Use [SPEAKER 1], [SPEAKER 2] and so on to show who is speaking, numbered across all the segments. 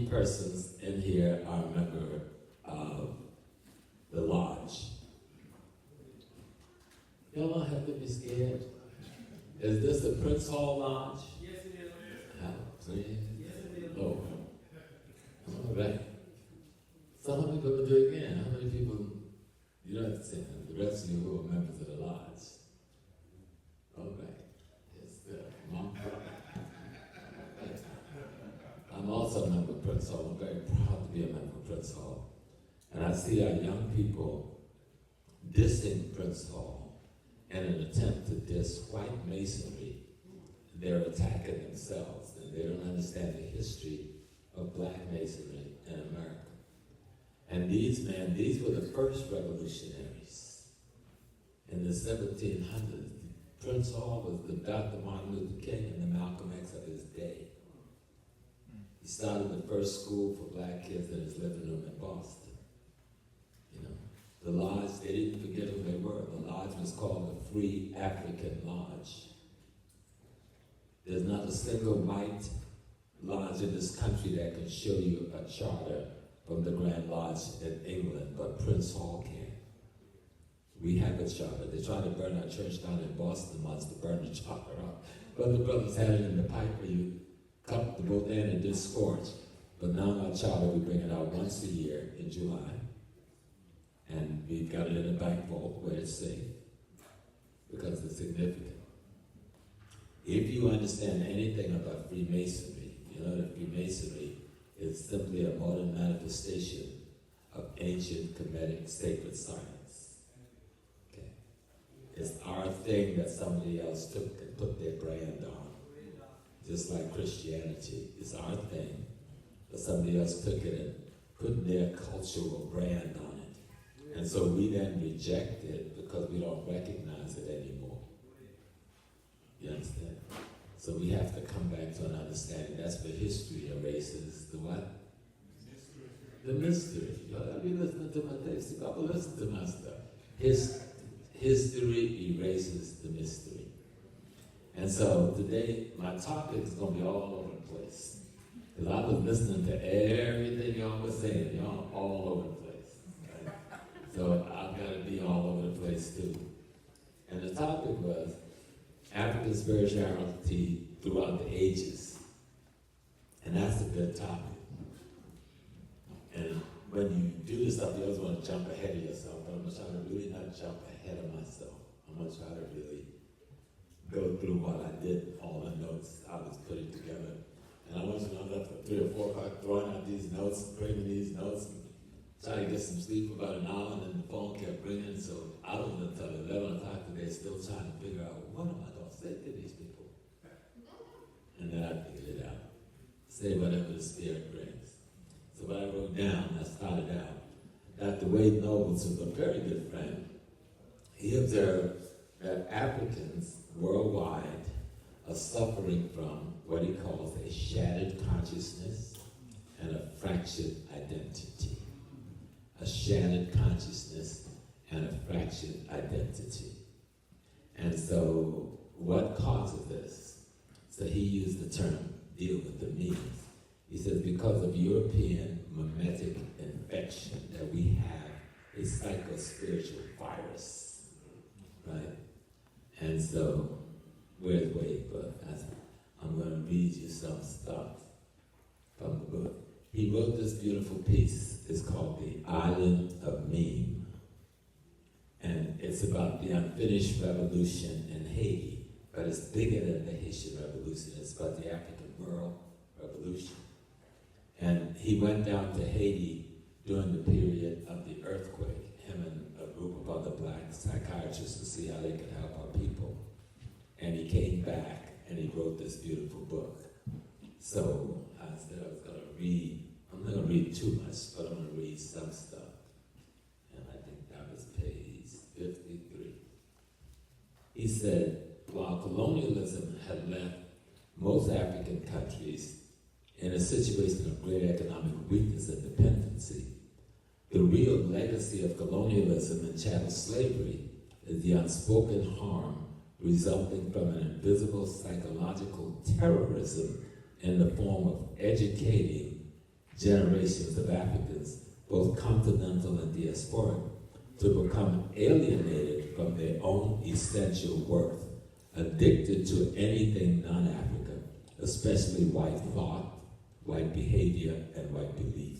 [SPEAKER 1] many persons in here are a member of the lodge? Y'all don't have to be scared. Is this the Prince Hall Lodge?
[SPEAKER 2] Yes, it is.
[SPEAKER 1] Please.
[SPEAKER 2] Yes, it is.
[SPEAKER 1] Lord. All right. So how many people do it again? How many people, you don't have to say that, the rest of you who are members of the lodge? All right. Yes, Mom. I'm also a member of Prince Hall. I'm very proud to be a member of Prince Hall. And I see our young people dissing Prince Hall in an attempt to diss white masonry. They're attacking themselves, and they don't understand the history of black masonry in America. And these were the first revolutionaries in the 1700s. Prince Hall was the Dr. Martin Luther King and the Malcolm X of his day. He started the first school for black kids in his living room in Boston. You know, the lodge, they didn't forget who they were. The lodge was called the Free African Lodge. There's not a single white lodge in this country that can show you a charter from the Grand Lodge in England, but Prince Hall can. We have a charter. They tried to burn our church down in Boston once to burn the charter up. But the brothers had it in the pipe where you cut the both end and did scorch. But now our charter, we bring it out once a year in July. And we've got it in the bank vault where it's safe, because it's significant. If you understand anything about Freemasonry, you know that Freemasonry is simply a modern manifestation of ancient Kemetic sacred science. Okay? It's our thing that somebody else took and put their brand on. Just like Christianity, it's our thing, but somebody else took it and put their cultural brand on it. And so we then reject it because we don't recognize it anymore. You understand? So we have to come back to an understanding. That's where history erases the what? The mystery. Y'all gotta be listening to my tapes. You gotta listen to my stuff. History erases the mystery. And so today, my topic is going to be all over the place. Because I was listening to everything y'all was saying. Y'all all over the place. Right? So I've got to be all over the place too. And the topic was African spirituality throughout the ages. And that's a good topic. And when you do this stuff, you always want to jump ahead of yourself. But I'm going to try to really not jump ahead of myself. I'm going to try to really go through what I did, all the notes I was putting together. And I want you to know that for 3 or 4 o'clock, throwing out these notes, bringing these notes, and trying to get some sleep for about an hour, and then the phone kept ringing, so I was until 11 o'clock today, still trying to figure out, what am I going to say to these people? And then I figured it out. Say whatever the Spirit brings. So what I wrote down, I started out, Dr. Wade Nobles was a very good friend. He observed that Africans worldwide are suffering from what he calls a shattered consciousness and a fractured identity. A shattered consciousness and a fractured identity. And so what causes this? So he used the term, deal with the means. He says because of European mimetic infection that we have a psycho-spiritual virus, right? And so, where's Wade? But I'm going to read you some stuff from the book. He wrote this beautiful piece. It's called The Island of Meme. And it's about the unfinished revolution in Haiti. But it's bigger than the Haitian Revolution. It's about the African World Revolution. And he went down to Haiti during the period of the earthquake, him and a group of other black psychiatrists to see how they could help our people. And he came back and he wrote this beautiful book. So I said I was going to read, I'm not going to read too much, but I'm going to read some stuff. And I think that was page 53. He said, while colonialism had left most African countries in a situation of great economic weakness and dependency, the real legacy of colonialism and chattel slavery is the unspoken harm resulting from an invisible psychological terrorism in the form of educating generations of Africans, both continental and diasporic, to become alienated from their own essential worth, addicted to anything non-African, especially white thought, white behavior, and white belief.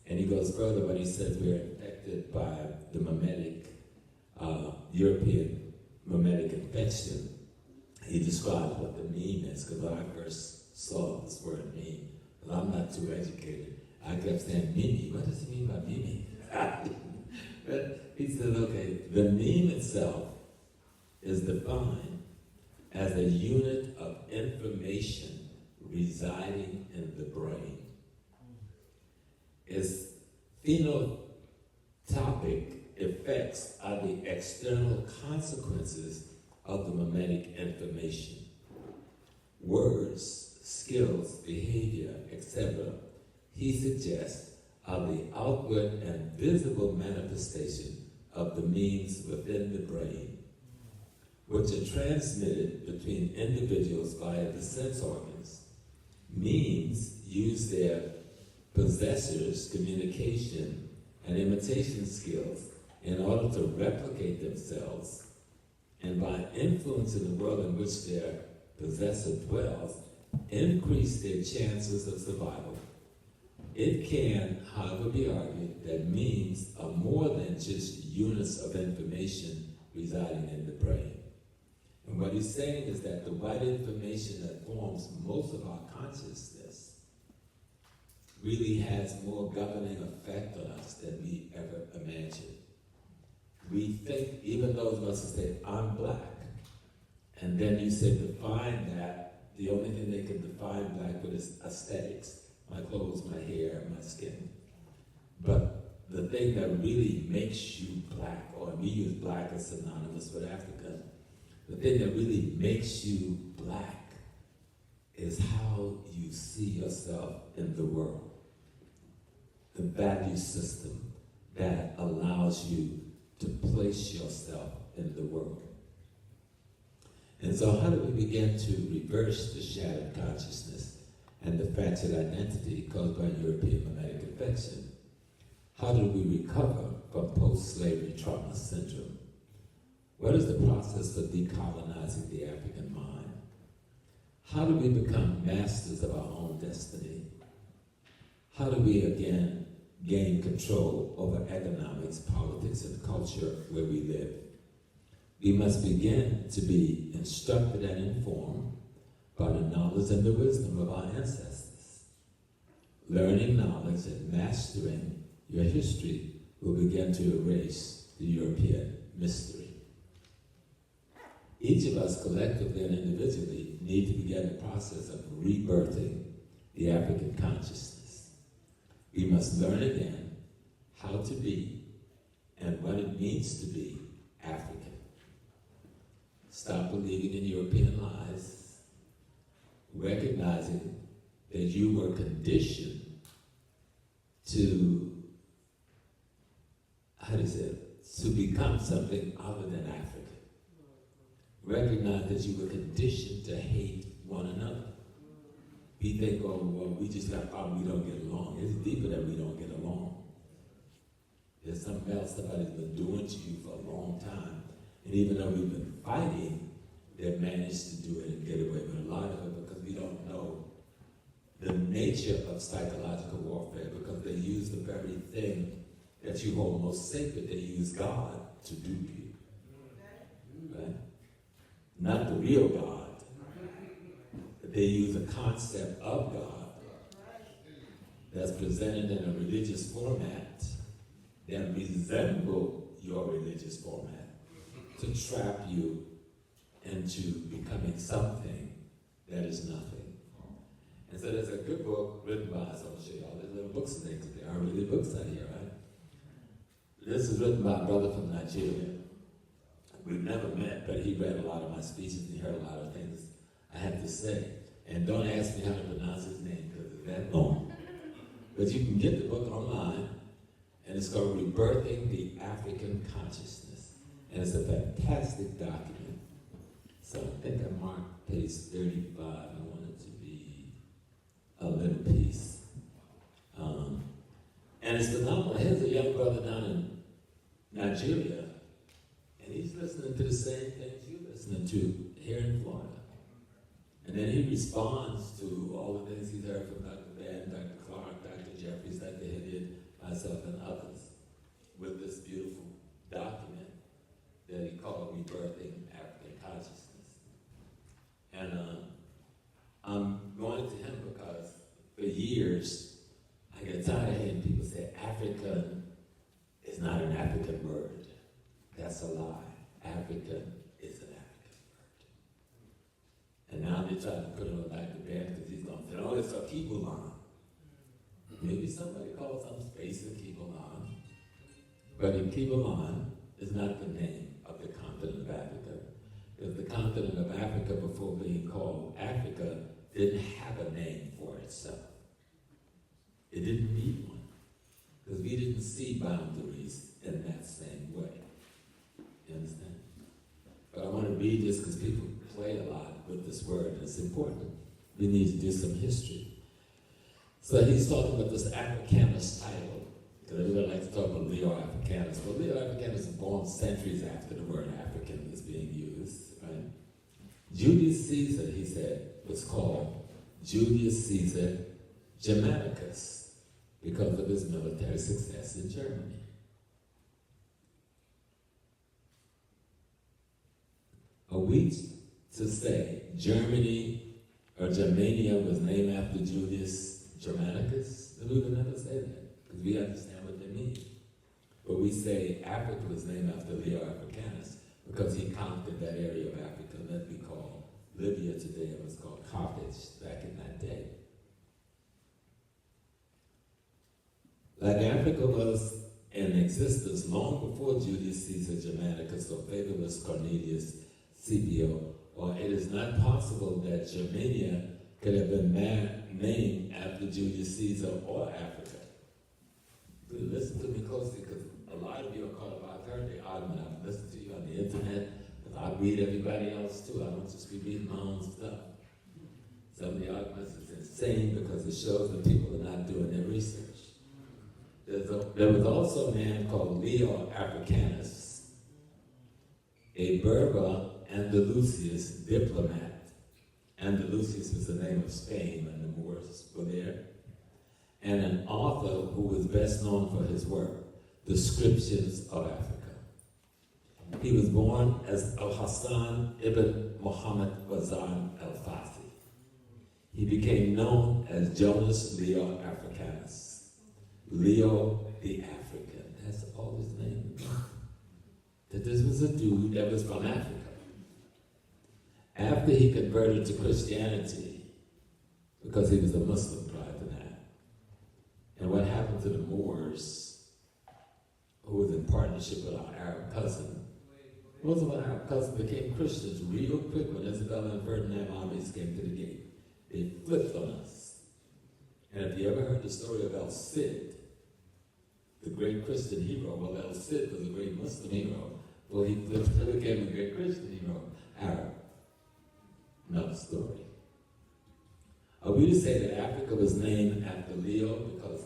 [SPEAKER 1] And he goes further when he says we're infected by the mimetic, European mimetic infection. He describes what the meme is, because when I first saw this word meme, and I'm not too educated, I kept saying, meme, what does he mean by meme? But he said, okay, the meme itself is defined as a unit of information residing in the brain. Its phenotypic effects are the external consequences of the mimetic information. Words, skills, behavior, etc., he suggests, are the outward and visible manifestation of the memes within the brain, which are transmitted between individuals via the sense organs. Memes use their possessors' communication and imitation skills in order to replicate themselves, and by influencing the world in which their possessor dwells, increase their chances of survival. It can, however, be argued that memes are more than just units of information residing in the brain. And what he's saying is that the white information that forms most of our consciousness really has more governing effect on us than we ever imagined. We think, even those of us who say, I'm black, and then you say define that, the only thing they can define black with is aesthetics. My clothes, my hair, my skin. But the thing that really makes you black, or we use black as synonymous with Africa, the thing that really makes you black is how you see yourself in the world. The value system that allows you to place yourself in the world. And so how do we begin to reverse the shattered consciousness and the fractured identity caused by European mimetic infection? How do we recover from post-slavery trauma syndrome? What is the process for decolonizing the African mind? How do we become masters of our own destiny? How do we again gain control over economics, politics, and culture where we live? We must begin to be instructed and informed by the knowledge and the wisdom of our ancestors. Learning knowledge and mastering your history will begin to erase the European mystery. Each of us, collectively and individually, need to begin the process of rebirthing the African consciousness. We must learn again how to be and what it means to be African. Stop believing in European lies, recognizing that you were conditioned to, to become something other than African. Recognize that you were conditioned to hate one another. We think, oh, well, we just got problem, we don't get along. It's deeper than we don't get along. There's something else somebody's been doing to you for a long time. And even though we've been fighting, they've managed to do it and get away with a lot of it because we don't know the nature of psychological warfare, because they use the very thing that you hold most sacred. They use God to dupe you. Right? Not the real God. But they use a concept of God that's presented in a religious format that resemble your religious format to trap you into becoming something that is nothing. And so there's a good book written by, so I'll show you all the little books and things. There are really books out here, right? This is written by a brother from Nigeria. We've never met, but he read a lot of my speeches and he heard a lot of things I had to say. And don't ask me how to pronounce his name because it's that long. But you can get the book online, and it's called Rebirthing the African Consciousness. And it's a fantastic document. So I think I marked page 35. I want it to be a little piece. And it's phenomenal. Here's a young brother down in Nigeria, and he's listening to the same things you're listening to here in Florida. And then he responds to all the things he's heard from Dr. Van, Dr. Clark, Dr. Jeffries, Dr. Hilliard, myself, and others, with this beautiful document that he called Rebirthing African Consciousness. And I'm going to him because for years, I get tired of hearing people say African is not an African word. That's a lie. African is an African word. And now they try to put it on Dr. Ben because he's going to say, oh, it's a Kibulan. Maybe somebody calls some space a Kibulan. But in Kibulan is not the name of the continent of Africa. Because the continent of Africa, before being called Africa, didn't have a name for itself. It didn't need one. Because we didn't see boundaries in that same way. You understand? But I want to read this because people play a lot with this word, and it's important. We need to do some history. So he's talking about this Africanus title, because everybody likes to talk about Leo Africanus. Well, Leo Africanus was born centuries after the word African was being used, right? Julius Caesar, he said, was called Julius Caesar Germanicus because of his military success in Germany. Are we to say Germany or Germania was named after Julius Germanicus? We would never say that because we understand what they mean. But we say Africa was named after Leo Africanus because he conquered that area of Africa that we call Libya today. It was called Carthage back in that day. Like Africa was in existence long before Julius Caesar Germanicus or Fabius Cornelius Scipio, or it is not possible that Germania could have been named after Julius Caesar or Africa. But listen to me closely, because a lot of you are caught up. I've heard the argument. I've listened to you on the internet, because I read everybody else too. I don't just be reading my own stuff. Some of the arguments is insane because it shows that people are not doing their research. There was also a man called Leo Africanus, a Berber Andalusius diplomat. Andalusius was the name of Spain when the Moors were there. And an author who was best known for his work, Descriptions of Africa. He was born as Al-Hassan ibn Muhammad Wazan al-Fasi. He became known as Jonas Leo Africanus. Leo the African, that's all his name. That this was a dude that was from Africa. After he converted to Christianity, because he was a Muslim prior to that, and what happened to the Moors, who was in partnership with our Arab cousin, most of our Arab cousins became Christians real quick when Isabella and Ferdinand armies came to the gate. They flipped on us. And if you ever heard the story of El Cid, the great Christian hero, well, El Cid was a great Muslim hero. Well, he flipped and became a great Christian hero, Arab. Another story. Are we to say that Africa was named after Leo because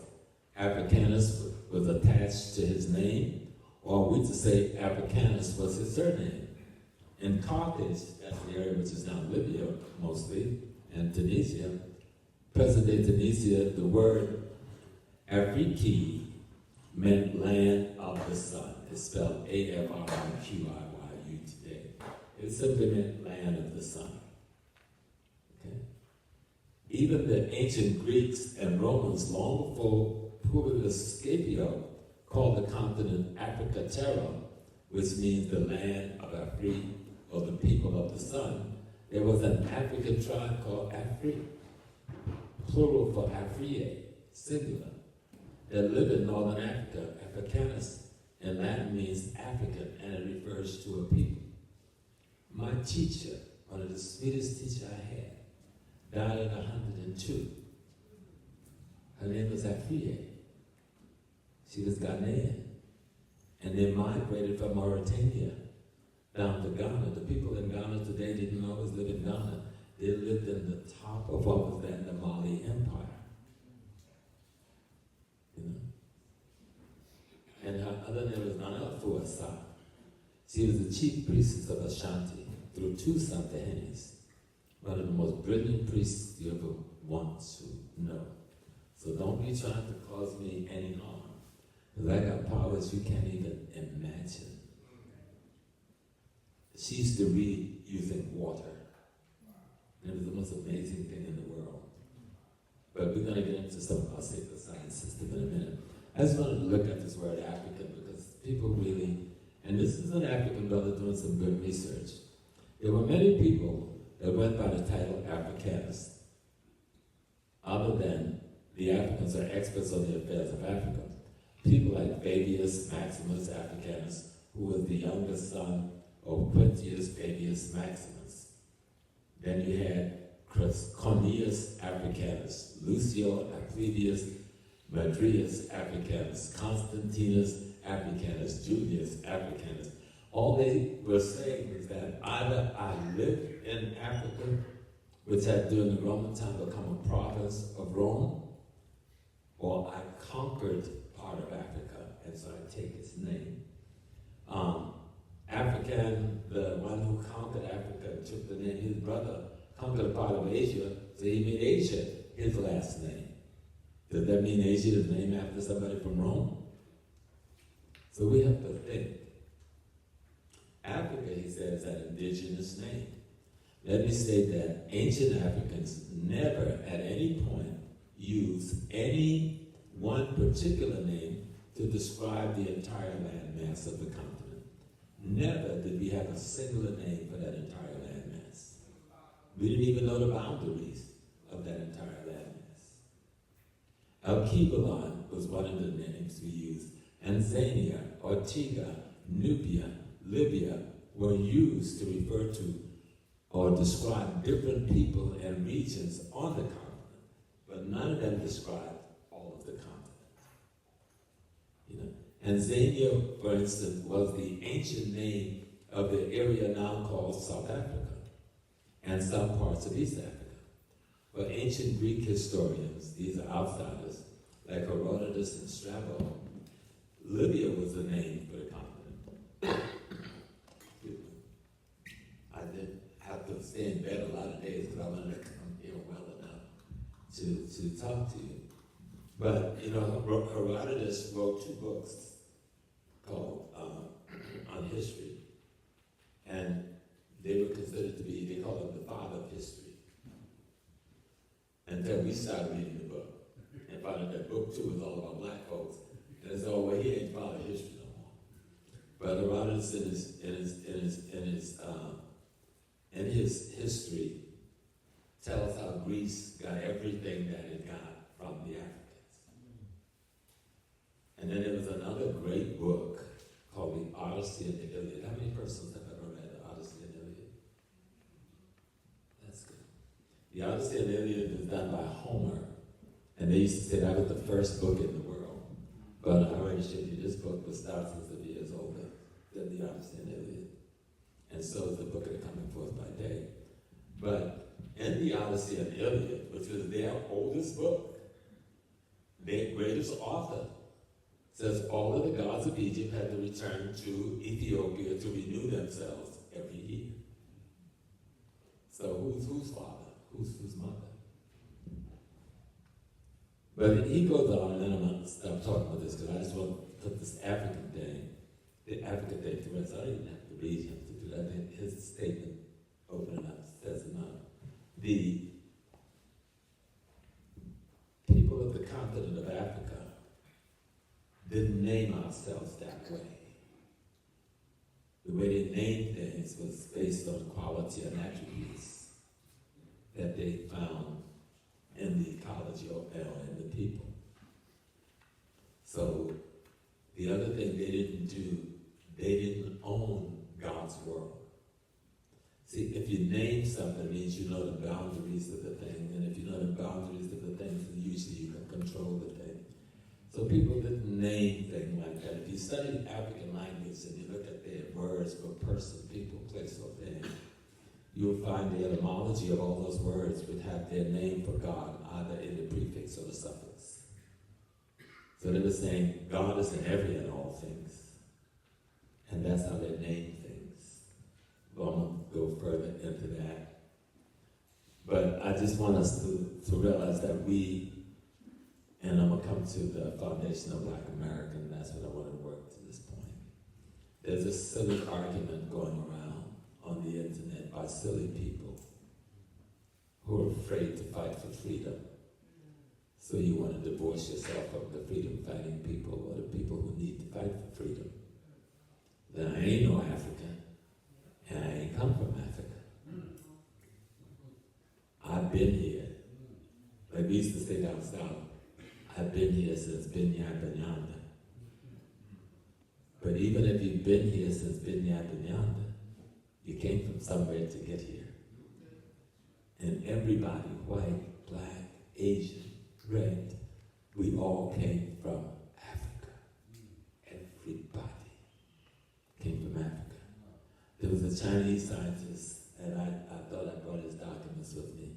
[SPEAKER 1] Africanus was attached to his name? Or are we to say Africanus was his surname? In Carthage, that's the area which is now Libya mostly, and Tunisia, present-day Tunisia, the word Afriki meant land of the sun. It's spelled A-F-R-I-Q-I-Y-U today. It simply meant land of the sun. Okay? Even the ancient Greeks and Romans, long before Publius Scipio, called the continent Africa Terra, which means the land of Afri, or the people of the sun. There was an African tribe called Afri, plural for Afriae, singular, that lived in northern Africa. Africanus in Latin means African, and it refers to a people. My teacher, one of the sweetest teachers I had, died at 102. Her name was Afriae. She was Ghanaian. And they migrated from Mauritania down to Ghana. The people in Ghana today didn't always live in Ghana. They lived in the top of what was then the Mali Empire. You know? other name was Nanafuasa. She was the chief priestess of Ashanti through two Santahenis, one of the most brilliant priests you ever want to know. So don't be trying to cause me any harm, because I got powers you can't even imagine. She used to read using water. It was the most amazing thing in the world. But we're going to get into some of our sacred science system in a minute. I just wanted to look at this word African because people really, and this is an African brother doing some good research. There were many people that went by the title Africanus, other than the Africans are experts on the affairs of Africa. People like Fabius Maximus Africanus, who was the youngest son of Quintius Fabius Maximus. Then you had Cornelius Africanus, Lucio Applivius Madrius Africanus, Constantinus Africanus, Julius Africanus. All they were saying is that either I lived in Africa, which had during the Roman time become a province of Rome, or I conquered part of Africa, and so I take its name. African, the one who conquered Africa, took the name, his brother conquered a part of Asia, so he made Asia his last name. Does that mean Asia is named after somebody from Rome? So we have to think. Africa, he says, is an indigenous name. Let me state that ancient Africans never at any point used any one particular name to describe the entire landmass of the continent. Never did we have a singular name for that entire landmass. We didn't even know the boundaries of that entire landmass. Alkebulan was one of the names we used. Tanzania, Ortiga, Nubia, Libya were used to refer to or describe different people and regions on the continent, but none of them described all of the continent. Tanzania, for instance, was the ancient name of the area now called South Africa and some parts of East Africa. But ancient Greek historians, these are outsiders, like Herodotus and Strabo, Libya was the name for the continent. I didn't have to stay in bed a lot of days because I wanted to come here well enough to talk to you. But, Herodotus wrote two books called on history, and they were considered to be, they call him the father of history. Until we started reading the book and found out that book 2 was all about black folks. And it's all, well, he ain't father of history no more. But Herodotus in his history tells how Greece got everything that it got from the Africans. And then there was another great book called The Odyssey and the Iliad. How many persons have ever read The Odyssey and the Iliad? That's good. The Odyssey and the Iliad was done by Homer, and they used to say that was the first book in the world. But I already showed you this book was thousands of years older than the Odyssey and the Iliad. And so is the book of the Coming Forth by Day. But in the Odyssey and the Iliad, which was their oldest book, their greatest author says all of the gods of Egypt had to return to Ethiopia to renew themselves every year. So whose father? Whose mother? But he goes on, and then I'm going to stop talking about this because I just want to put this African thing to rest. I don't even have to read him to do that. I think his statement opening up says enough. The people of the continent of Africa didn't name ourselves that way. The way they named things was based on quality and attributes that they found in the ecology and the people. So the other thing they didn't do, they didn't own God's world. See, if you name something, it means you know the boundaries of the thing, and if you know the boundaries of the thing, then usually you can control the thing. So people didn't name things like that. If you study African language and you look at their words for person, people, place, or thing, you'll find the etymology of all those words would have their name for God either in the prefix or the suffix. So they were saying God is in every and all things. And that's how they name things. But I'm going to go further into that. But I just want us to realize that we, and I'm going to come to the foundation of Black America, and that's what I want to work to this point. There's a silly argument going around on the internet by silly people who are afraid to fight for freedom. So you want to divorce yourself from the freedom-fighting people or the people who need to fight for freedom. Then I ain't no African, and I ain't come from Africa. I've been here. Like we used to say down south, I've been here since Binyard Banyanda. But even if you've been here since Binyard Banyanda, you came from somewhere to get here. And everybody, white, black, Asian, red, we all came from Africa. Everybody came from Africa. There was a Chinese scientist, and I thought I brought his documents with me.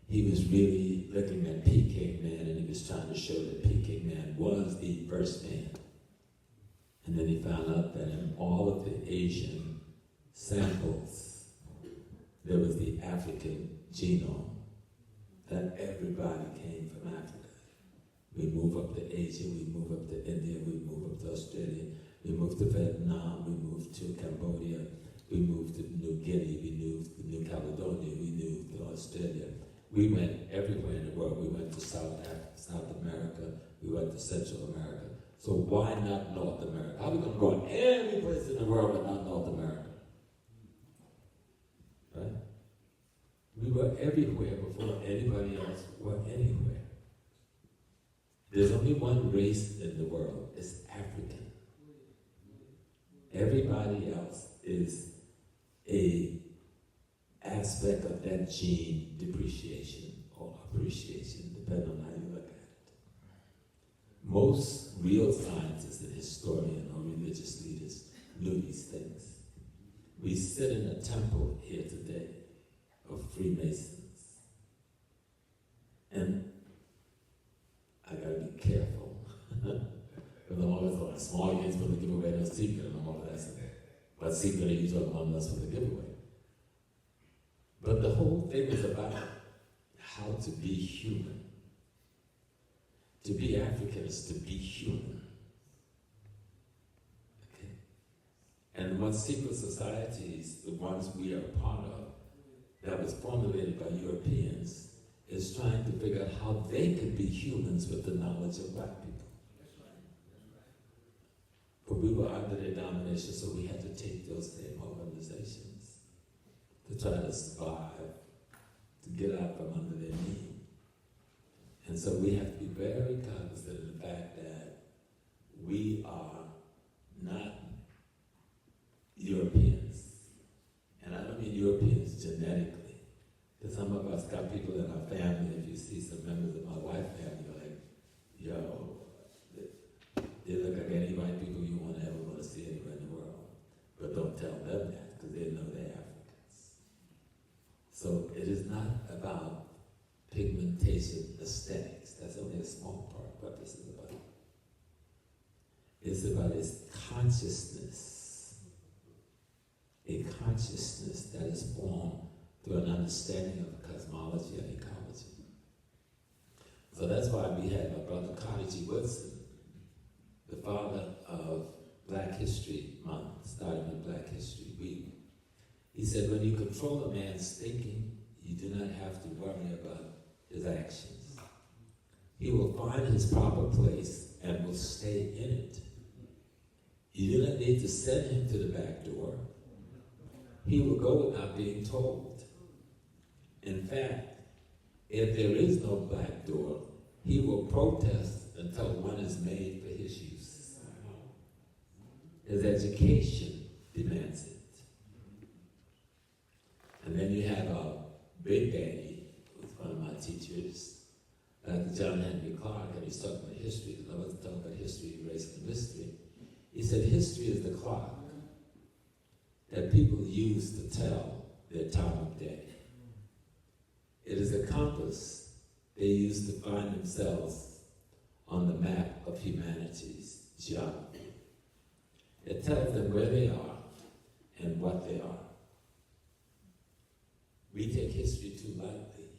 [SPEAKER 1] He was really looking at Peking Man, and he was trying to show that Peking Man was the first man. And then he found out that in all of the Asian samples, there was the African genome, that everybody came from Africa. We move up to Asia, we move up to India, we move up to Australia, we move to Vietnam, we move to Cambodia, we moved to New Guinea, we moved to New Caledonia, we moved to Australia. We went everywhere in the world. We went to South America, we went to Central America. So why not North America? How are we going to go every place in the world but not North America? Right? We were everywhere before anybody else were anywhere. There's only one race in the world. It's African. Everybody else is a aspect of that gene depreciation or appreciation, depending on how you look at it. Most real scientists and historians or religious leaders knew these things. We sit in a temple here today of Freemasons. And I gotta be careful. Because I'm always like, small you ain't supposed to give away no secret and all of that stuff. What secret are you talking about? I'm not supposed to give away. But the whole thing is about how to be human. To be African is to be human. Okay? And what secret societies, the ones we are a part of, that was formulated by Europeans, is trying to figure out how they could be humans with the knowledge of black people. But we were under their domination, so we had to take those same organizations to try to survive, to get out from under their knee. And so we have to be very cognizant of the fact that we are not Europeans. And I don't mean Europeans genetically. Because some of us got people in our family, if you see some members of my wife's family, you're like, yo, they look like any white people you want to ever want to see anywhere in the world. But don't tell them that, because they know they're Africans. So it is not about pigmentation aesthetics. That's only a small part of what this is about. It's about its consciousness. A consciousness that is formed through an understanding of cosmology and ecology. So that's why we had my brother Carter G. Woodson, the father of Black History Month, starting with Black History Week. He said, when you control a man's thinking, you do not have to worry about his actions. He will find his proper place and will stay in it. You do not need to send him to the back door. He will go without being told. In fact, if there is no back door, he will protest until one is made for his use. His education demands it. And then you have a Big Daddy, who's one of my teachers, Dr. John Henry Clark, and he's talking about history, because I wasn't talking about history, race, and mystery. He said history is the clock that people use to tell their time of day. It is a compass they use to find themselves on the map of humanity's geography. It tells them where they are and what they are. We take history too lightly.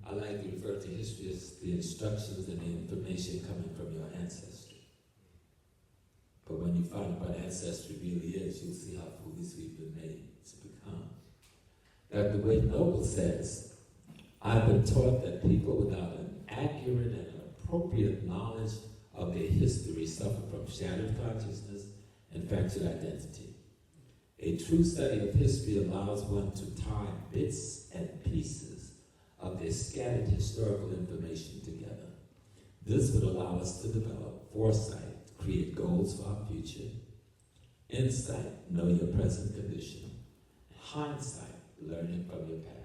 [SPEAKER 1] I like to refer to history as the instructions and the information coming from your ancestry. But when you find what ancestry really is, you'll see how foolish we've been made to become. Dr. Wade Noble says, I've been taught that people without an accurate and appropriate knowledge of their history suffer from shattered consciousness and fractured identity. A true study of history allows one to tie bits and pieces of their scattered historical information together. This would allow us to develop foresight, create goals for our future, insight, know your present condition, hindsight, learning from your past.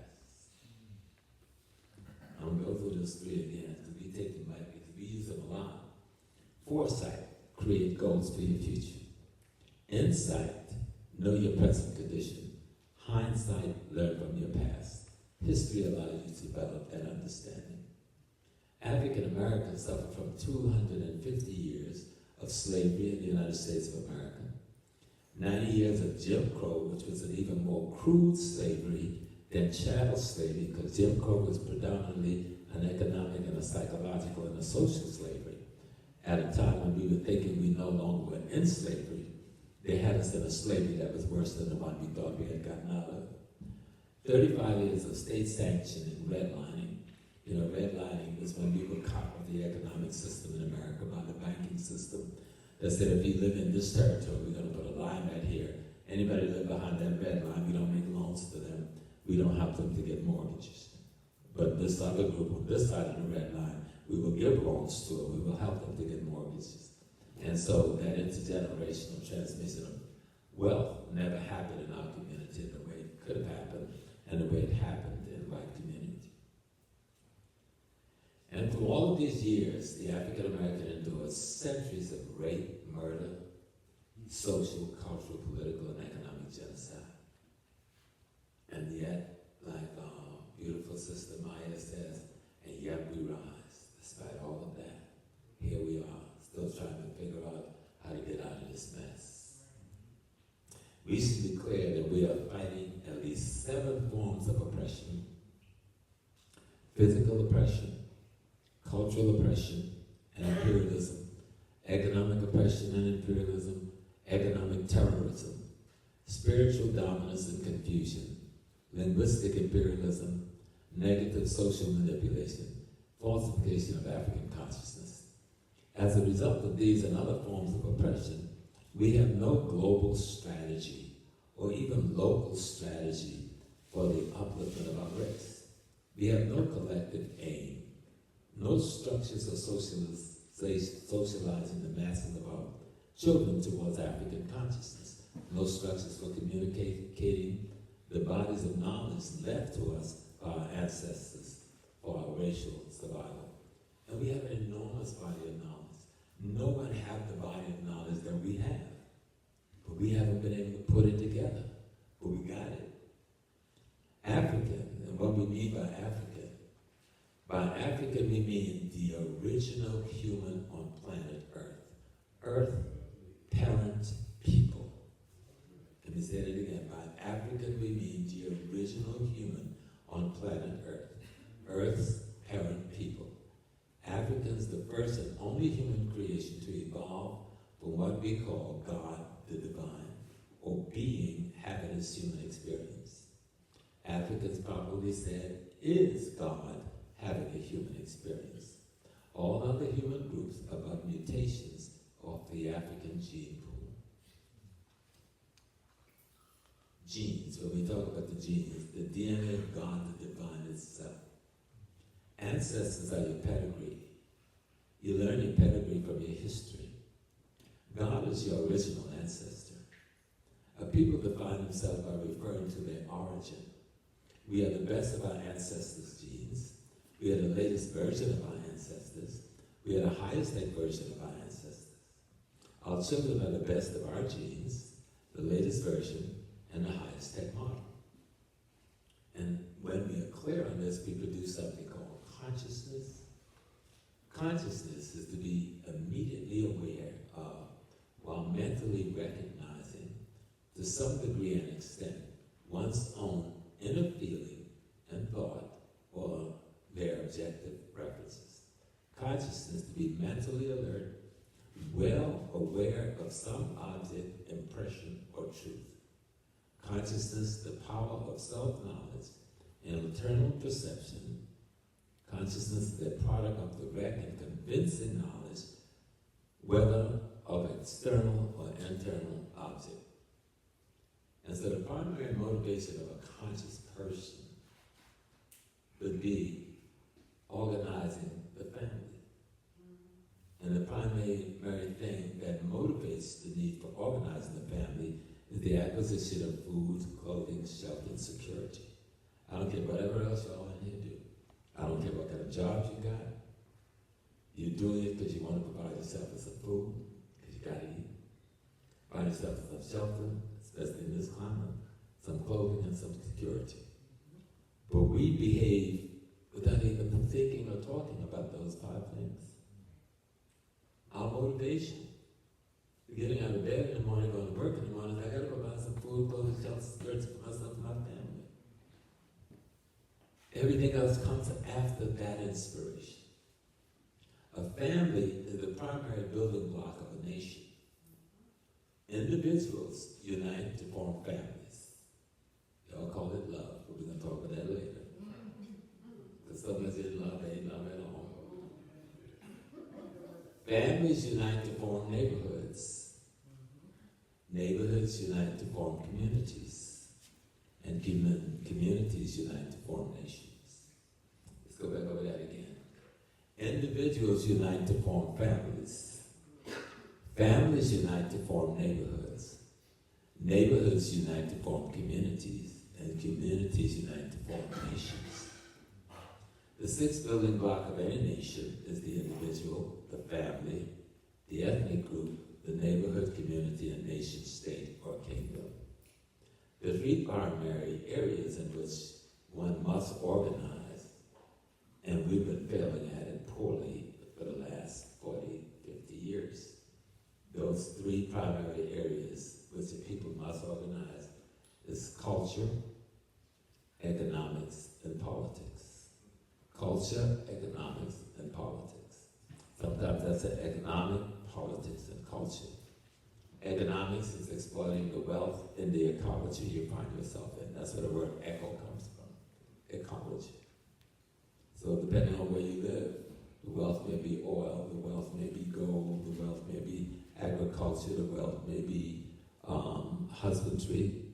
[SPEAKER 1] I'm going to go through those three again because we take them lightly, because we use them a lot. Foresight, create goals for your future. Insight, know your present condition. Hindsight, learn from your past. History allows you to develop that understanding. African Americans suffer from 250 years of slavery in the United States of America. 90 years of Jim Crow, which was an even more crude slavery than chattel slavery, because Jim Crow was predominantly an economic and a psychological and a social slavery. At a time when we were thinking we no longer were in slavery, they had us in a slavery that was worse than the one we thought we had gotten out of. 35 years of state sanction and redlining. You know, redlining was when we were caught with the economic system in America by the banking system that said if you live in this territory, we're going to put a line right here. Anybody live behind that red line, we don't make loans to them. We don't help them to get mortgages. But this other group on this side of the red line, we will give loans to them. We will help them to get mortgages. And so that intergenerational transmission of wealth never happened in our community the way it could have happened and the way it happened in the white community. And through all of these years, the African American endured centuries of rape, murder, social, cultural, political, and economic genocide. And yet, like beautiful Sister Maya says, and yet we rise, despite all of that. Here we are, still trying to figure out how to get out of this mess. We should be clear that we are fighting at least 7 forms of oppression: physical oppression, cultural oppression and imperialism, economic oppression and imperialism, economic terrorism, spiritual dominance and confusion, linguistic imperialism, negative social manipulation, falsification of African consciousness. As a result of these and other forms of oppression, we have no global strategy or even local strategy for the upliftment of our race. We have no collective aim, no structures of socializing the masses of our children towards African consciousness, no structures for communicating the bodies of knowledge left to us by our ancestors for our racial survival. And we have an enormous body of knowledge. No one has the body of knowledge that we have, but we haven't been able to put it together, but we got it. African, and what we mean by African we mean the original human on planet Earth. Earth, parent, people. Let me say that again. By African we mean the original human on planet Earth. Earth's parent people. Africans, the first and only human creation to evolve from what we call God the divine, or being having his human experience. Africans, properly said, is God having a human experience. All other human groups are but mutations of the African gene pool. Genes, when we talk about the genes, the DNA of God the divine itself. Ancestors are your pedigree. You learn your pedigree from your history. God is your original ancestor. A people define themselves by referring to their origin. We are the best of our ancestors' genes. We are the latest version of our ancestors. We are the highest tech version of our ancestors. Our children are the best of our genes, the latest version, and the highest tech model. And when we are clear on this, we produce something called consciousness, Consciousness is to be immediately aware of, while mentally recognizing, to some degree and extent, one's own inner feeling and thought or their objective preferences. Consciousness to be mentally alert, well aware of some object, impression, or truth. Consciousness, the power of self-knowledge and internal perception. Consciousness, the product of direct and convincing knowledge, whether of external or internal object. And so the primary motivation of a conscious person would be organizing the family. And the primary thing that motivates the need for organizing the family is the acquisition of food, clothing, shelter, and security. I don't care whatever else y'all in here do. I don't care what kind of jobs you got. You're doing it because you want to provide yourself with some food, because you got to eat. Provide yourself with some shelter, especially in this climate, some clothing, and some security. But we behave without even thinking or talking about those 5 things. Our motivation, getting out of bed in the morning, going to work in the morning, I got to provide some food, clothing, shelter, security for myself and my family. Everything else comes after that inspiration. A family is the primary building block of a nation. Individuals unite to form families. Y'all call it love, but we're going to talk about that later. Because some of us didn't love, they ain't love at all. Families unite to form neighborhoods. Neighborhoods unite to form communities. And communities unite to form nations. Let's go back over that again. Individuals unite to form families. Families unite to form neighborhoods. Neighborhoods unite to form communities. And communities unite to form nations. The 6th building block of any nation is the individual, the family, the ethnic group, the neighborhood, community, and nation state or kingdom. The 3 primary areas in which one must organize, and we've been failing at it poorly for the last 40, 50 years. Those 3 primary areas which the people must organize is culture, economics, and politics. Culture, economics, and politics. Sometimes that's an economic, politics, and culture. Economics is exploiting the wealth in the ecology you find yourself in. That's where the word eco comes from, ecology. So depending on where you live, the wealth may be oil, the wealth may be gold, the wealth may be agriculture, the wealth may be husbandry.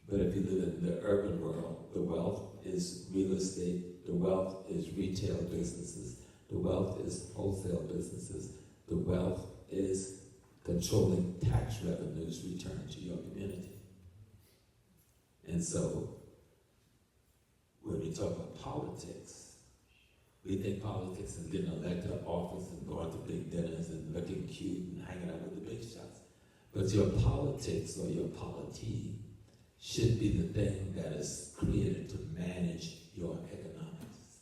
[SPEAKER 1] But if you live in the urban world, the wealth is real estate, the wealth is retail businesses, the wealth is wholesale businesses, the wealth is controlling tax revenues returned to your community. And so, when we talk about politics, we think politics is getting elected to office and going to big dinners and looking cute and hanging out with the big shots. But your politics or your polity should be the thing that is created to manage your economics.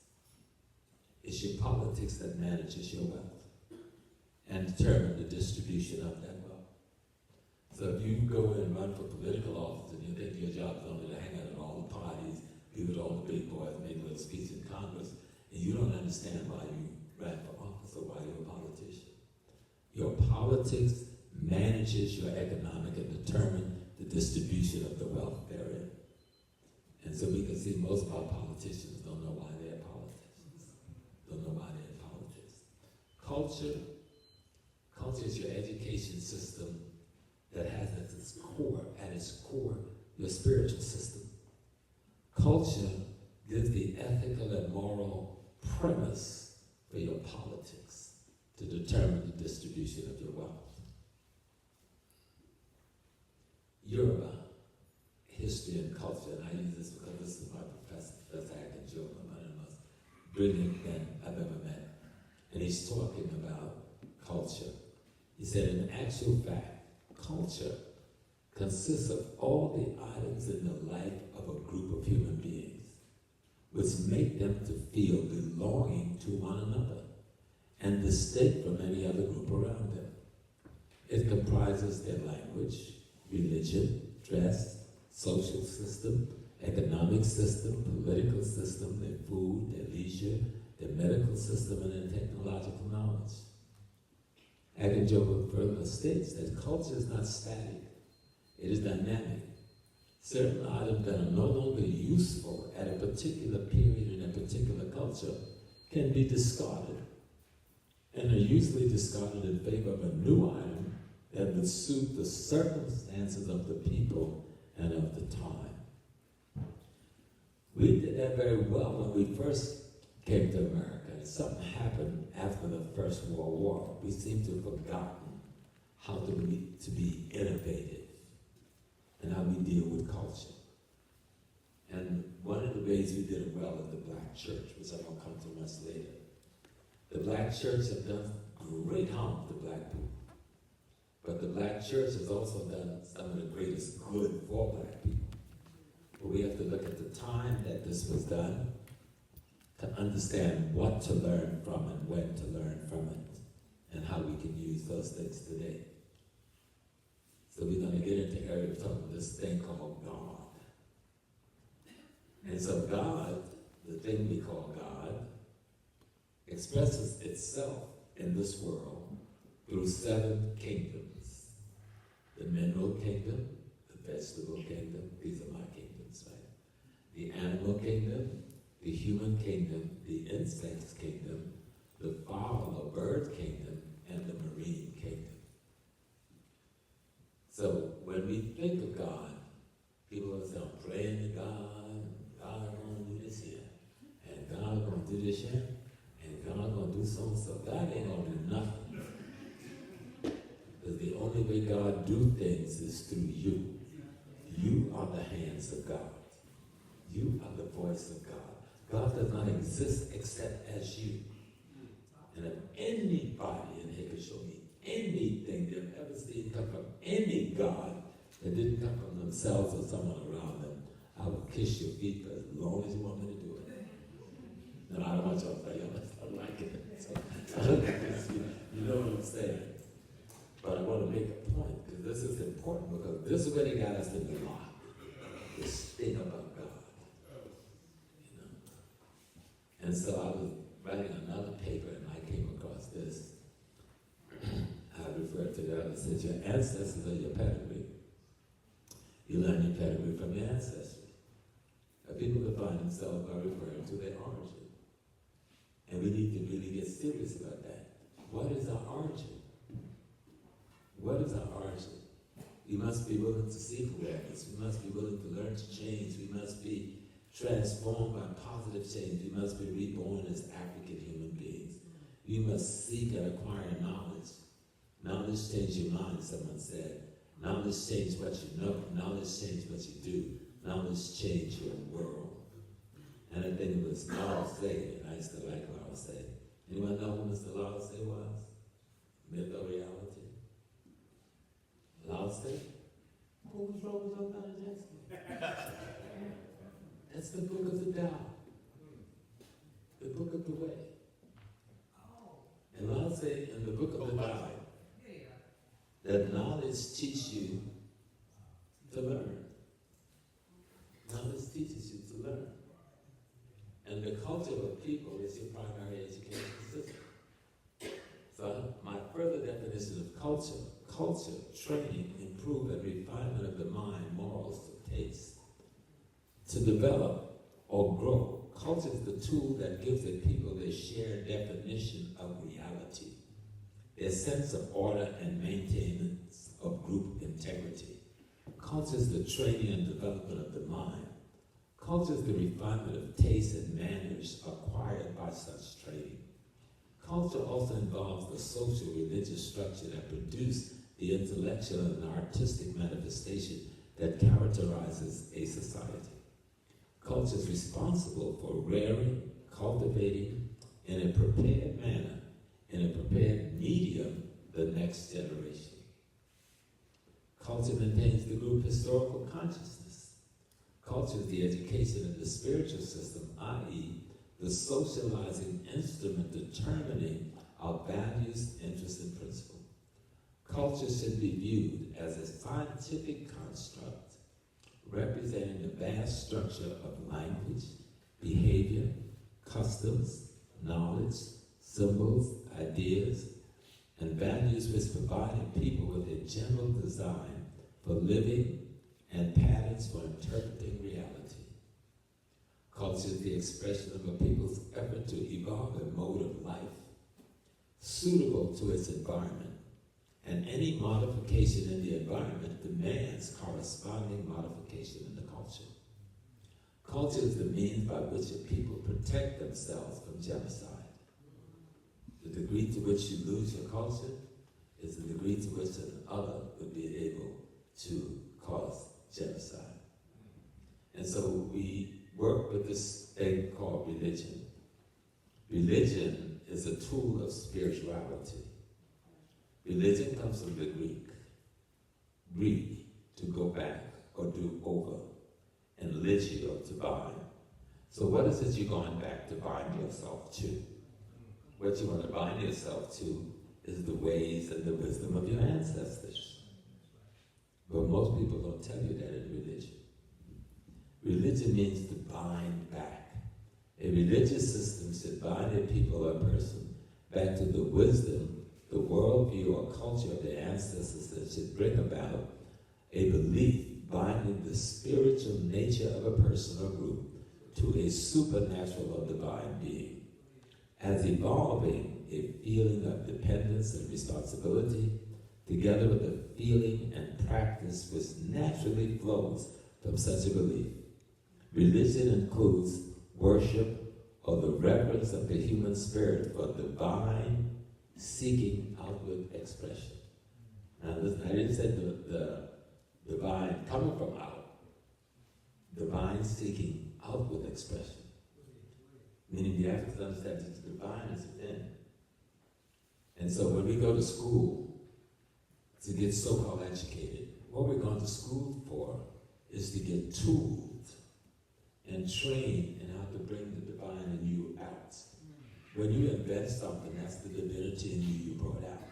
[SPEAKER 1] It's your politics that manages your wealth and determine the distribution of that wealth. So if you go in and run for political office and you think your job is only to hang out at all the parties, be with all the big boys, make a little speech in Congress, and you don't understand why you ran for office or why you're a politician. Your politics manages your economic and determines the distribution of the wealth therein. And so we can see most of our politicians don't know why they're politicians. Don't know why they're in politics. Culture is your education system that has at its core, your spiritual system. Culture gives the ethical and moral premise for your politics to determine the distribution of your wealth. Yoruba history and culture, and I use this because this is my professor, Professor Akinjo, one of the most brilliant men I've ever met. And he's talking about culture. He said, in actual fact, culture consists of all the items in the life of a group of human beings, which make them to feel belonging to one another and distinct from any other group around them. It comprises their language, religion, dress, social system, economic system, political system, their food, their leisure, their medical system, and their technological knowledge. Akinjobo further states that culture is not static, it is dynamic. Certain items that are no longer useful at a particular period in a particular culture can be discarded, and are usually discarded in favor of a new item that would suit the circumstances of the people and of the time. We did that very well when we first came to America. Something happened after the First World War. We seem to have forgotten how to be innovative and how we deal with culture. And one of the ways we did it well is the Black church, which I'm going to come to much later. The Black church has done great harm to Black people. But the Black church has also done some of the greatest good for Black people. But we have to look at the time that this was done to understand what to learn from and when to learn from it, and how we can use those things today. So we're going to get into area of talking about this thing called God. And so God, the thing we call God, expresses itself in this world through 7 kingdoms. The mineral kingdom, the vegetable kingdom, these are my kingdoms, right? The animal kingdom, the human kingdom, the insects kingdom, the fowl or bird kingdom, and the marine kingdom. So when we think of God, people will say, I'm praying to God, God gonna do this here, and God gonna do this here, and God gonna do so and so. God ain't gonna do nothing. Because the only way God do things is through you. You are the hands of God. You are the voice of God. God does not exist except as you. And if anybody in here could show me anything they've ever seen come from any God that didn't come from themselves or someone around them, I will kiss your feet for as long as you want me to do it. No, I don't want y'all to say, I like it. So, you know what I'm saying? But I want to make a point, because this is important, because this is where they got us in the lie. This thing about God. And so I was writing another paper and I came across this. I referred to that and said, your ancestors are your pedigree. You learn your pedigree from your ancestry. And people define themselves by referring to their origin. And we need to really get serious about that. What is our origin? What is our origin? We must be willing to seek awareness. We must be willing to learn to change. We must be transformed by positive change. We must be reborn as African human beings. We must seek and acquire knowledge. Knowledge changes your mind, someone said. Knowledge changes what you know. Knowledge changes what you do. Knowledge changes your world. And I think it was Laurel Say, and I used to like Laurel Say. Anyone know who Mr. Laurel Say was? Myth or reality? Laurel Say? Who was Rose up out of Jacksonville? That's the book of the Tao. The book of the way. And I'll say in the book of the Tao that knowledge teaches you to learn. Knowledge teaches you to learn. And the culture of people is your primary education system. So my further definition of culture, training, improvement, refinement of the mind, morals, to taste. To develop or grow, culture is the tool that gives the people their shared definition of reality, their sense of order and maintenance of group integrity. Culture is the training and development of the mind. Culture is the refinement of taste and manners acquired by such training. Culture also involves the social religious structure that produces the intellectual and artistic manifestation that characterizes a society. Culture is responsible for rearing, cultivating, in a prepared manner, in a prepared medium, the next generation. Culture maintains the group historical consciousness. Culture is the education of the spiritual system, i.e., the socializing instrument determining our values, interests, and principles. Culture should be viewed as a scientific construct representing the vast structure of language, behavior, customs, knowledge, symbols, ideas, and values which provide people with a general design for living and patterns for interpreting reality. Culture is the expression of a people's effort to evolve a mode of life suitable to its environment, and any modification in the environment demands corresponding modification in the culture. Culture is the means by which a people protect themselves from genocide. The degree to which you lose your culture is the degree to which another would be able to cause genocide. And so we work with this thing called religion. Religion is a tool of spirituality. Religion comes from the Greek, to go back or do over, and ligio, to bind. So what is it you're going back to bind yourself to? What you want to bind yourself to is the ways and the wisdom of your ancestors. But most people don't tell you that in religion. Religion means to bind back. A religious system should bind a people or a person back to the wisdom, the worldview or culture of their ancestors that should bring about a belief binding the spiritual nature of a person or group to a supernatural or divine being, as evolving a feeling of dependence and responsibility, together with a feeling and practice which naturally flows from such a belief. Religion includes worship or the reverence of the human spirit for divine seeking outward expression. Now listen, I didn't say the divine coming from out. Divine seeking outward expression. Meaning you have to understand that the divine is within. And so when we go to school to get so-called educated, what we're going to school for is to get tooled and trained in how to bring the divine in you out. When you invent something, that's the divinity in you brought out.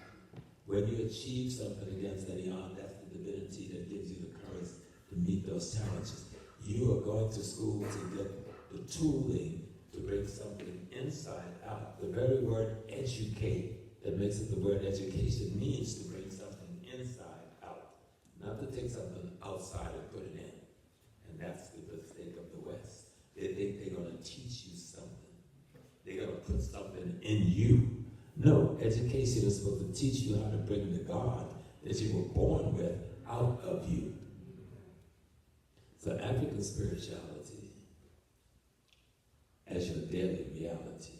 [SPEAKER 1] When you achieve something against any odds, that's the divinity that gives you the courage to meet those challenges. You are going to school to get the tooling to bring something inside out. The very word educate that makes it the word education means to bring something inside out, not to take something outside and put it in. And that's the mistake of the West. They think they're going to teach you something. They're going to put something in you. No, education is supposed to teach you how to bring the God that you were born with out of you. So African spirituality as your daily reality,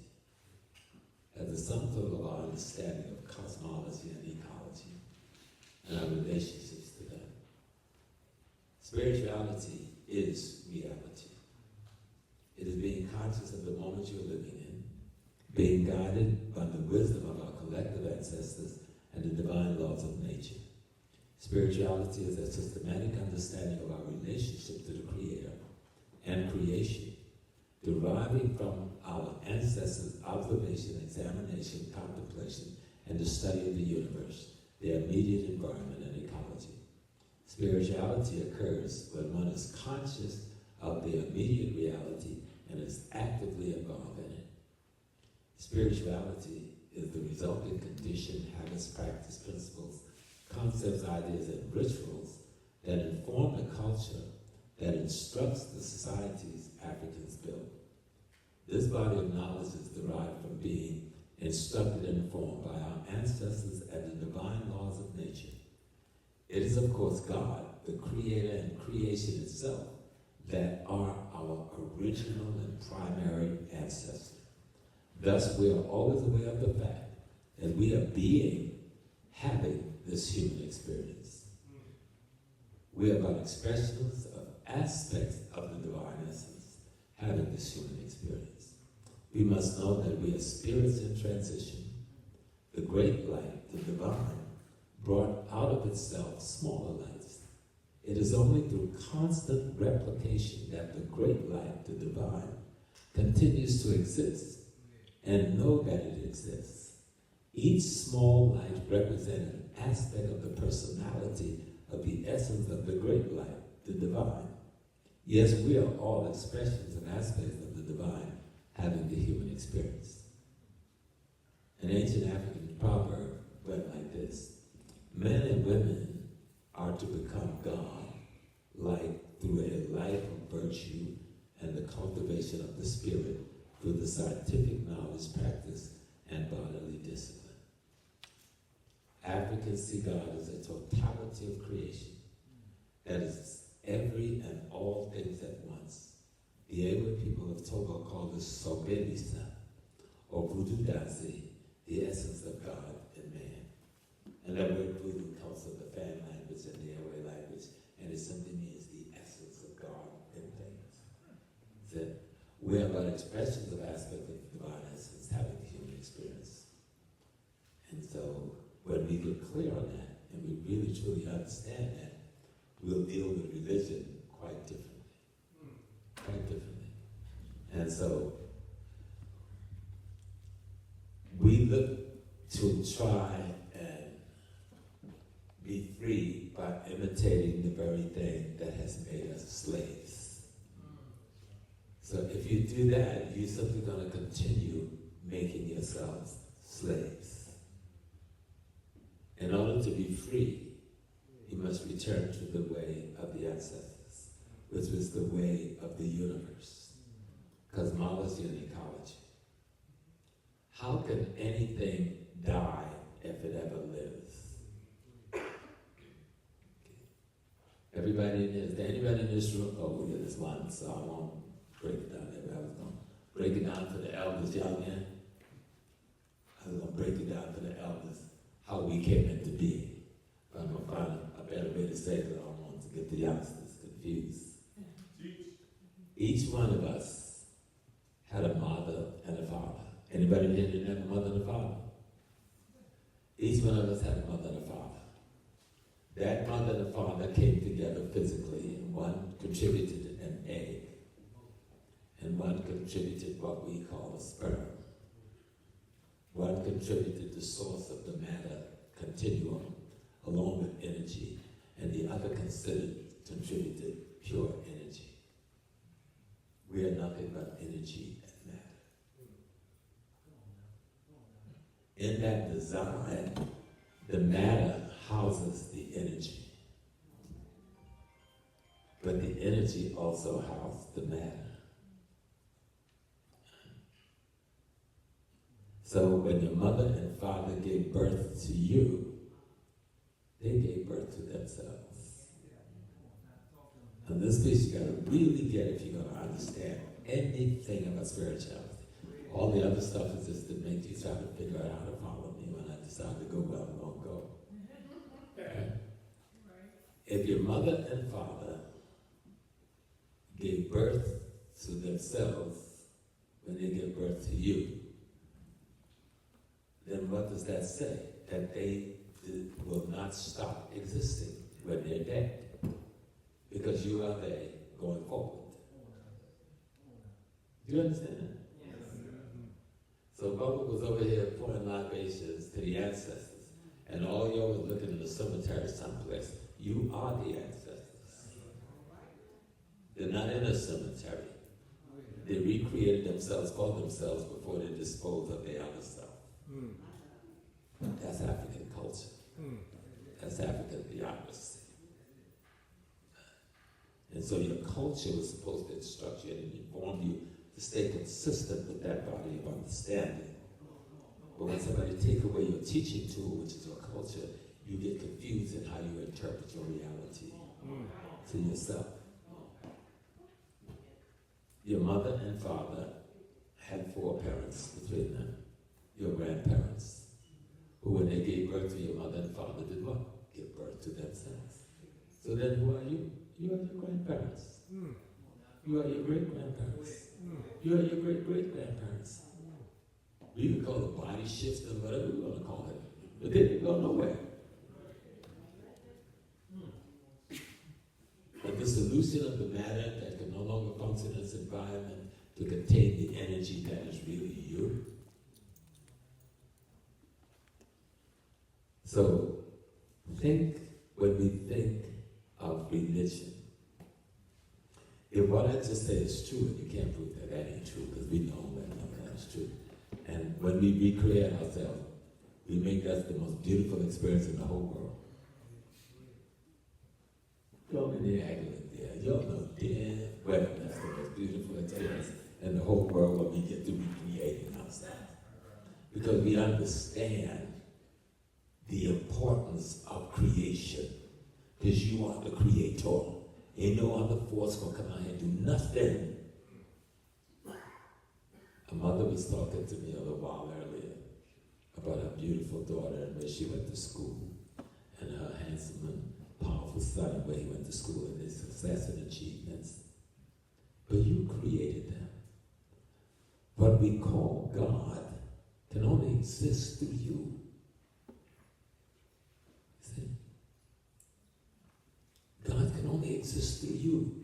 [SPEAKER 1] as the sum total of our understanding of cosmology and ecology and our relationships to them. Spirituality is reality. It is being conscious of the moment you're living in, being guided by the wisdom of our collective ancestors and the divine laws of nature. Spirituality is a systematic understanding of our relationship to the Creator and creation, deriving from our ancestors' observation, examination, contemplation, and the study of the universe, their immediate environment and ecology. Spirituality occurs when one is conscious of the immediate reality and is actively involved in it. Spirituality is the resulting condition, habits, practice, principles, concepts, ideas, and rituals that inform the culture that instructs the societies Africans built. This body of knowledge is derived from being instructed and informed by our ancestors and the divine laws of nature. It is, of course, God, the Creator and creation itself, that are our original and primary ancestors. Thus, we are always aware of the fact that we are having this human experience. We are but expressions of aspects of the divine essence, having this human experience. We must know that we are spirits in transition. The great light, the divine, brought out of itself smaller lights. It is only through constant replication that the great light, the divine, continues to exist and know that it exists. Each small light represented an aspect of the personality of the essence of the great light, the divine. Yes, we are all expressions and aspects of the divine having the human experience. An ancient African proverb went like this: men and women are to become God-like through a life of virtue and the cultivation of the spirit through the scientific knowledge, practice, and bodily discipline. Africans see God as a totality of creation, that is every and all things at once. The Ewe people of Togo call this Sobelisa, or Voodoo Dazi, the essence of God in man. And that word voodoo comes from the Fan language and the Ewe language, and it simply means the essence of God in things. That we are but expressions of aspects of the divine essence having the human experience. And so when we get clear on that, and we really truly understand that, we'll deal with religion quite differently. Quite differently. And so we look to try and be free by imitating the very thing that has made us slaves. So if you do that, you're simply going to continue making yourselves slaves. In order to be free, you must return to the way of the ancestors, which was the way of the universe, cosmology and ecology. How can anything die if it ever lives? Everybody in this, anybody in this room? Oh, yeah, there's one, so I won't break it down. I was going to break it down for the elders, y'all in? I was going to break it down for the elders, how we came into being. But I'm going to find a better way to say it, I don't want to get the youngsters confused. Each one of us had a mother and a father. Anybody here didn't have a mother and a father? Each one of us had a mother and a father. That mother and a father came together physically, and one contributed an egg, and one contributed what we call a sperm. One contributed the source of the matter continuum, along with energy, and the other contributed pure energy. We are nothing but energy and matter. In that design, the matter houses the energy, but the energy also houses the matter. So when your mother and father gave birth to you, they gave birth to themselves. And this piece you gotta really get if you're gonna understand anything about spirituality. All the other stuff is just to make you try to figure out how to follow me when I decide to go where I'm gonna go. Okay? If your mother and father gave birth to themselves when they give birth to you, then what does that say? That they will not stop existing when they're dead, because you are they going forward. Do you understand that? Yes. So Bubba was over here pouring libations to the ancestors, and all y'all was looking in the cemetery someplace. You are the ancestors. They're not in a cemetery. They recreated themselves for themselves before they disposed of their other stuff. That's African culture. That's African theocracy. And so your culture was supposed to instruct you and inform you to stay consistent with that body of understanding. But when somebody take away your teaching tool, which is your culture, you get confused in how you interpret your reality to yourself. Your mother and father had 4 parents between them, your grandparents, who when they gave birth to your mother and father did what? Give birth to themselves. So then who are you? You are your grandparents. You are your great-grandparents. You are your great-great-grandparents. We could call it body shifts or whatever we want to call it. But they didn't go nowhere. But the solution of the matter that can no longer function in its environment to contain the energy that is really you So when we think of religion, if what I just said is true, and you can't prove that ain't true, because we know that is true. And when we recreate ourselves, we make that the most beautiful experience in the whole world. Don't be acting like that. You don't know damn well that's the most beautiful experience in the whole world when we get to recreating ourselves. Because we understand the importance of creation. Because you are the creator. Ain't no other force gonna come out here and do nothing. A mother was talking to me a little while earlier about her beautiful daughter and where she went to school, and her handsome and powerful son, where he went to school, and his success and achievements. But you created them. What we call God can only exist through you. See? God can only exist through you.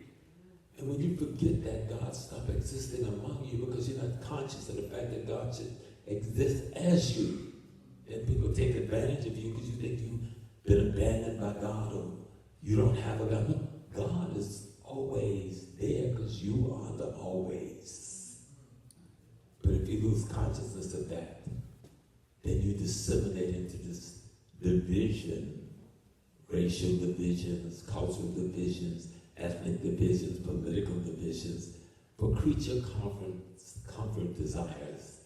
[SPEAKER 1] And when you forget that, God stopped existing among you because you're not conscious of the fact that God should exist as you. And people take advantage of you because you think you've been abandoned by God or you don't have a God. No, God is always there because you are the always. But if you lose consciousness of that, then you disseminate into this division, racial divisions, cultural divisions, ethnic divisions, political divisions, for creature comfort desires.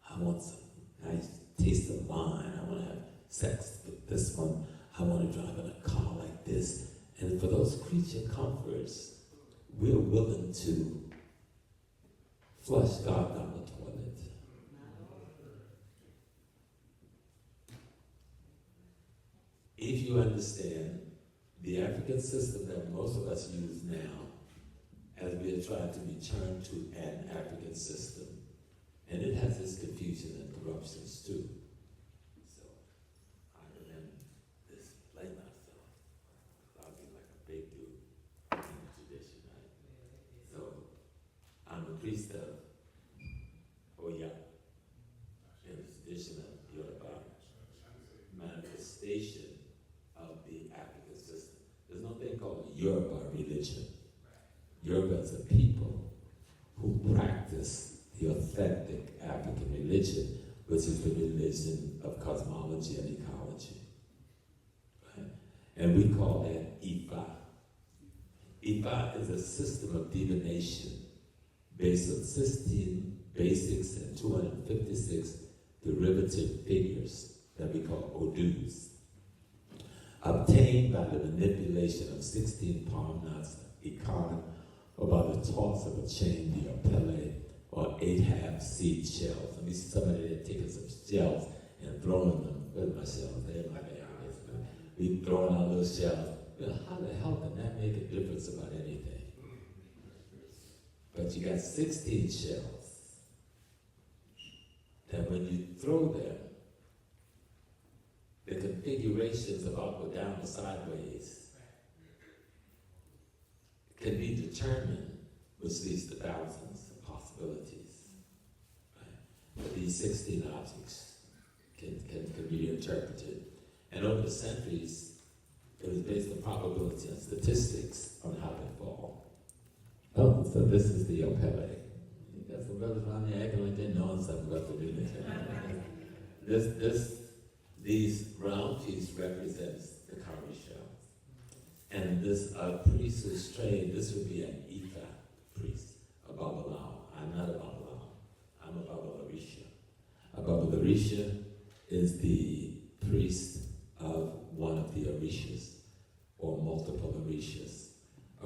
[SPEAKER 1] I want some nice taste of wine. I want to have sex with this one. I want to drive in a car like this. And for those creature comforts, we're willing to flush God down the toilet. If you understand the African system that most of us use now, as we are trying to return to an African system, and it has its confusion and corruptions too. So I remember display myself. I'll be like a big dude in the tradition, right? So I'm a priest of Oya in the tradition of Yoruba, manifestation of the African system. There's no thing called Yoruba religion. Yoruba is a people who practice the authentic African religion, which is the religion of cosmology and ecology. Right? And we call that Ifa. Ifa is a system of divination based on 16 basics and 256 derivative figures that we call Odus, obtained by the manipulation of 16 palm knots, Ikan, or by the toss of a chain, the Opele, or 8 half-seed shells. And we see somebody there taking some shells and throwing them. Where's my shells? They're in my bag. We throwing out those shells. Well, how the hell can that make a difference about anything? But you got 16 shells that when you throw them, the configurations of upward, down, or sideways can be determined, which leads to thousands of possibilities. Right? But these 16 objects can be interpreted. And over the centuries, it was based on probability and statistics on how they fall. Oh, so this is the Opele. You got some brothers around there acting like they know something about the religion. These round piece represents the cowrie shell. And this priest who's trained, this would be an Ifa priest, a Babalawo. I'm not a Babalawo. I'm a Babalarisha. A Babalarisha is the priest of one of the Orishas, or multiple Orishas.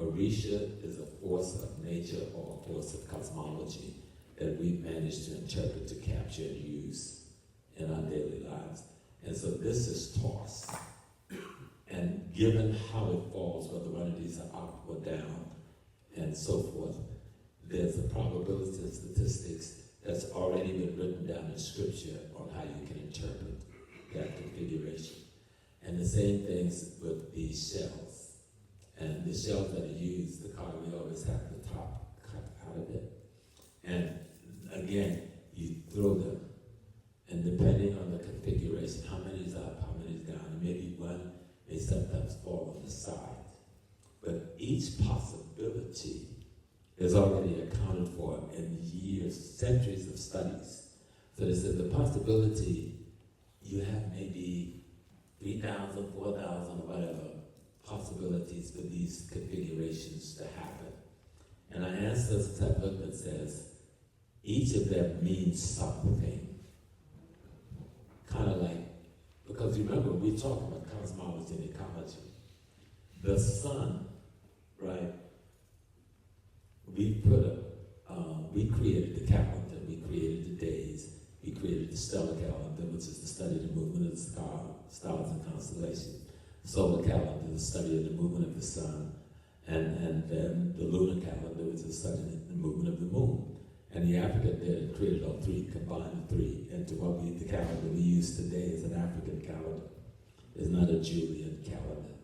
[SPEAKER 1] Orisha is a force of nature or a force of cosmology that we've managed to interpret, to capture, and use in our daily lives. And so this is tossed. And given how it falls, whether one of these are up or down, and so forth, there's a probability and statistics that's already been written down in scripture on how you can interpret that configuration. And the same things with these shells. And the shells that are used, the card, we always have the top cut out of it. And again, you throw them, and depending on the configuration, configuration, how many is up, how many is down, and maybe one may sometimes fall on the side. But each possibility is already accounted for in years, centuries of studies. So they said the possibility, you have maybe 3,000, 4,000, or whatever possibilities for these configurations to happen. And our ancestors have looked and says, each of them means something. Kind of like, because remember, we're talking about cosmology and ecology. The sun, right? We created the calendar, we created the days, we created the stellar calendar, which is the study of the movement of the stars and constellations. The solar calendar, the study of the movement of the sun, and then the lunar calendar, which is the study of the movement of the moon. And the African did created all three, combined the three into what the calendar we use today is an African calendar. It's not a Julian calendar.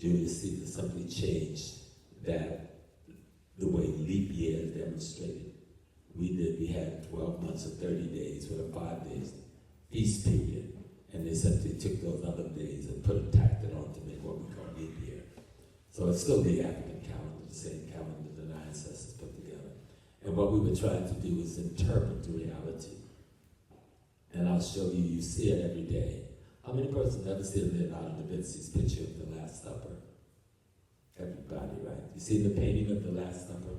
[SPEAKER 1] Julius Caesar simply changed that the way leap year is demonstrated. We had 12 months of 30 days with a 5 days feast period, and they simply took those other days and tacked it on to make what we call leap year. So it's still the African calendar, the same calendar that our ancestors put together. And what we were trying to do is interpret the reality. And I'll show you, you see it every day. How many persons ever seen Leonardo da Vinci's picture of the Last Supper? Everybody, right? You see the painting of the Last Supper?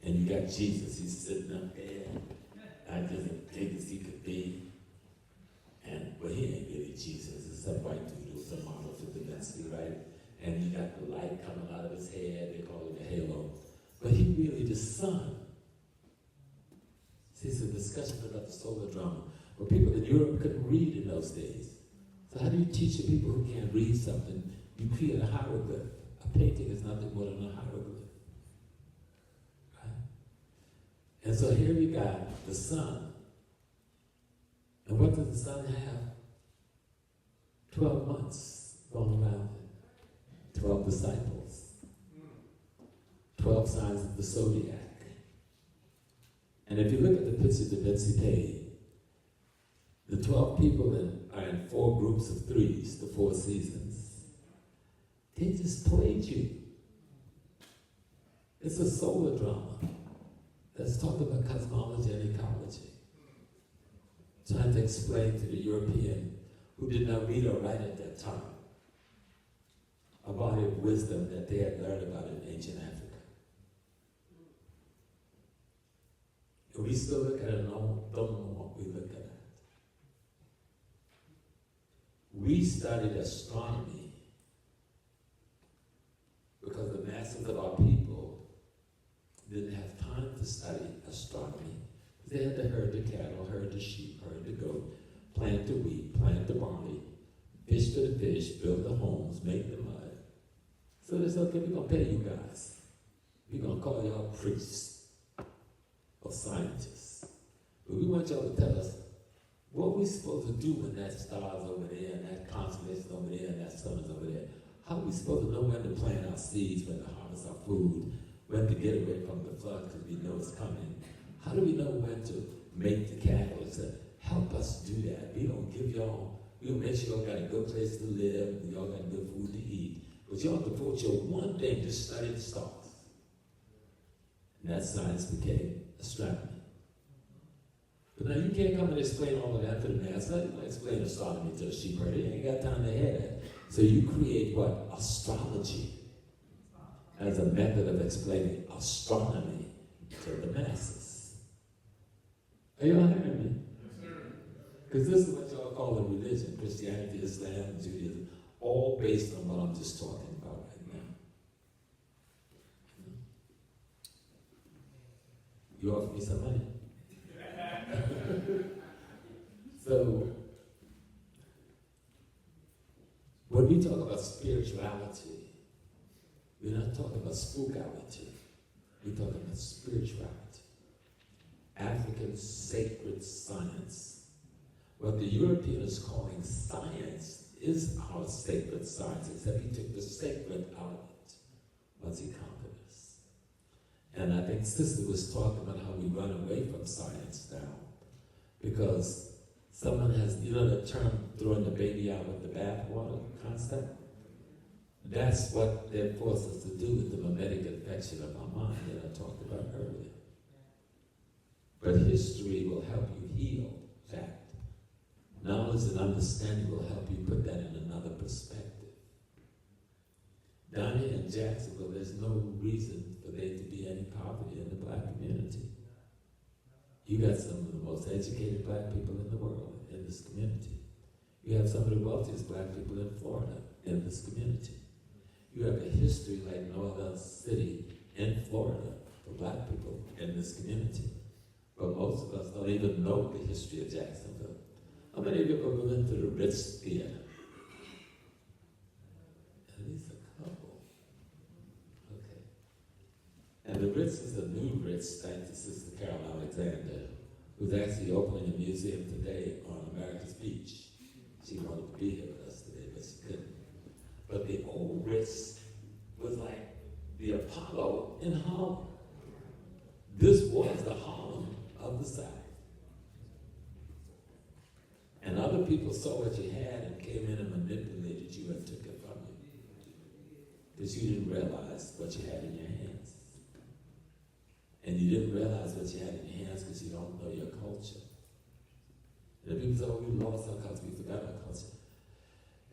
[SPEAKER 1] And you got Jesus, he's sitting up there, just as big as he could be. And, well, he ain't really Jesus, it's some white dude who's a model for Da Vinci, right? And you got the light coming out of his head, they call it a halo. But he really the sun. See, it's a discussion about the solar drama. But people in Europe couldn't read in those days. So how do you teach the people who can't read something? You create a hieroglyph. A painting is nothing more than a hieroglyph. Right? And so here we got the sun. And what does the sun have? 12 months going around it. 12 disciples. 12 signs of the zodiac. And if you look at the picture that Betsy paid, the 12 people are in 4 groups of 3s, the 4 seasons. They just played you. It's a solar drama that's talking about cosmology and ecology. Trying to explain to the European who did not read or write at that time a body of wisdom that they had learned about in ancient Africa. And we still look at it and don't know what we look at. We studied astronomy because the masses of our people didn't have time to study astronomy. They had to herd the cattle, herd the sheep, herd the goat, plant the wheat, plant the barley, fish for the fish, build the homes, make the mud. So they said, okay, we're going to pay you guys. We're going to call y'all priests or scientists. But we want y'all to tell us what we supposed to do when that star's over there, and that constellation's over there, and that sun is over there. How are we supposed to know when to plant our seeds, when to harvest our food, when to get away from the flood because we know it's coming? How do we know when to make the cattle? It's help us do that. We don't give y'all, we'll make sure y'all got a good place to live, and y'all got good food to eat. But y'all devote your one thing to study the stars. And that science became astronomy. But now you can't come and explain all of that to the mass. You can't explain astronomy to the sheep herder. You ain't got time to hear that. So you create what? Astrology as a method of explaining astronomy to the masses. Are y'all hearing me? Because this is what y'all call a religion: Christianity, Islam, Judaism, all based on what I'm just talking about right now. You offer me some money? So, when we talk about spirituality, we're not talking about spookality. We're talking about spirituality. African sacred science. What the European is calling science is our sacred science, except he took the sacred out of it once he conquered us. And I think Sister was talking about how we run away from science now, because Someone has, you know, the term throwing the baby out with the bathwater concept? That's what they forced us to do with the mimetic infection of our mind that I talked about earlier. But history will help you heal that. Knowledge and understanding will help you put that in another perspective. Down here in Jacksonville, there's no reason for there to be any poverty in the black community. You got some of the most educated black people in the world in this community. You have some of the wealthiest black people in Florida in this community. You have a history like no other city in Florida for black people in this community. But most of us don't even know the history of Jacksonville. How many of you have ever been to the Ritz Theater? At least a couple. Okay. And the Ritz is a new Ritz, thanks to Sister Carol Alexander, who's actually opening a museum today on America's Beach. She wanted to be here with us today, but she couldn't. But the old Ritz was like the Apollo in Harlem. This was the Harlem of the South. And other people saw what you had and came in and manipulated you and took it from you. Because you didn't realize what you had in your hands. And you didn't realize what you had in your hands because you don't know your culture. And the people say, oh, we lost our culture, we forgot our culture.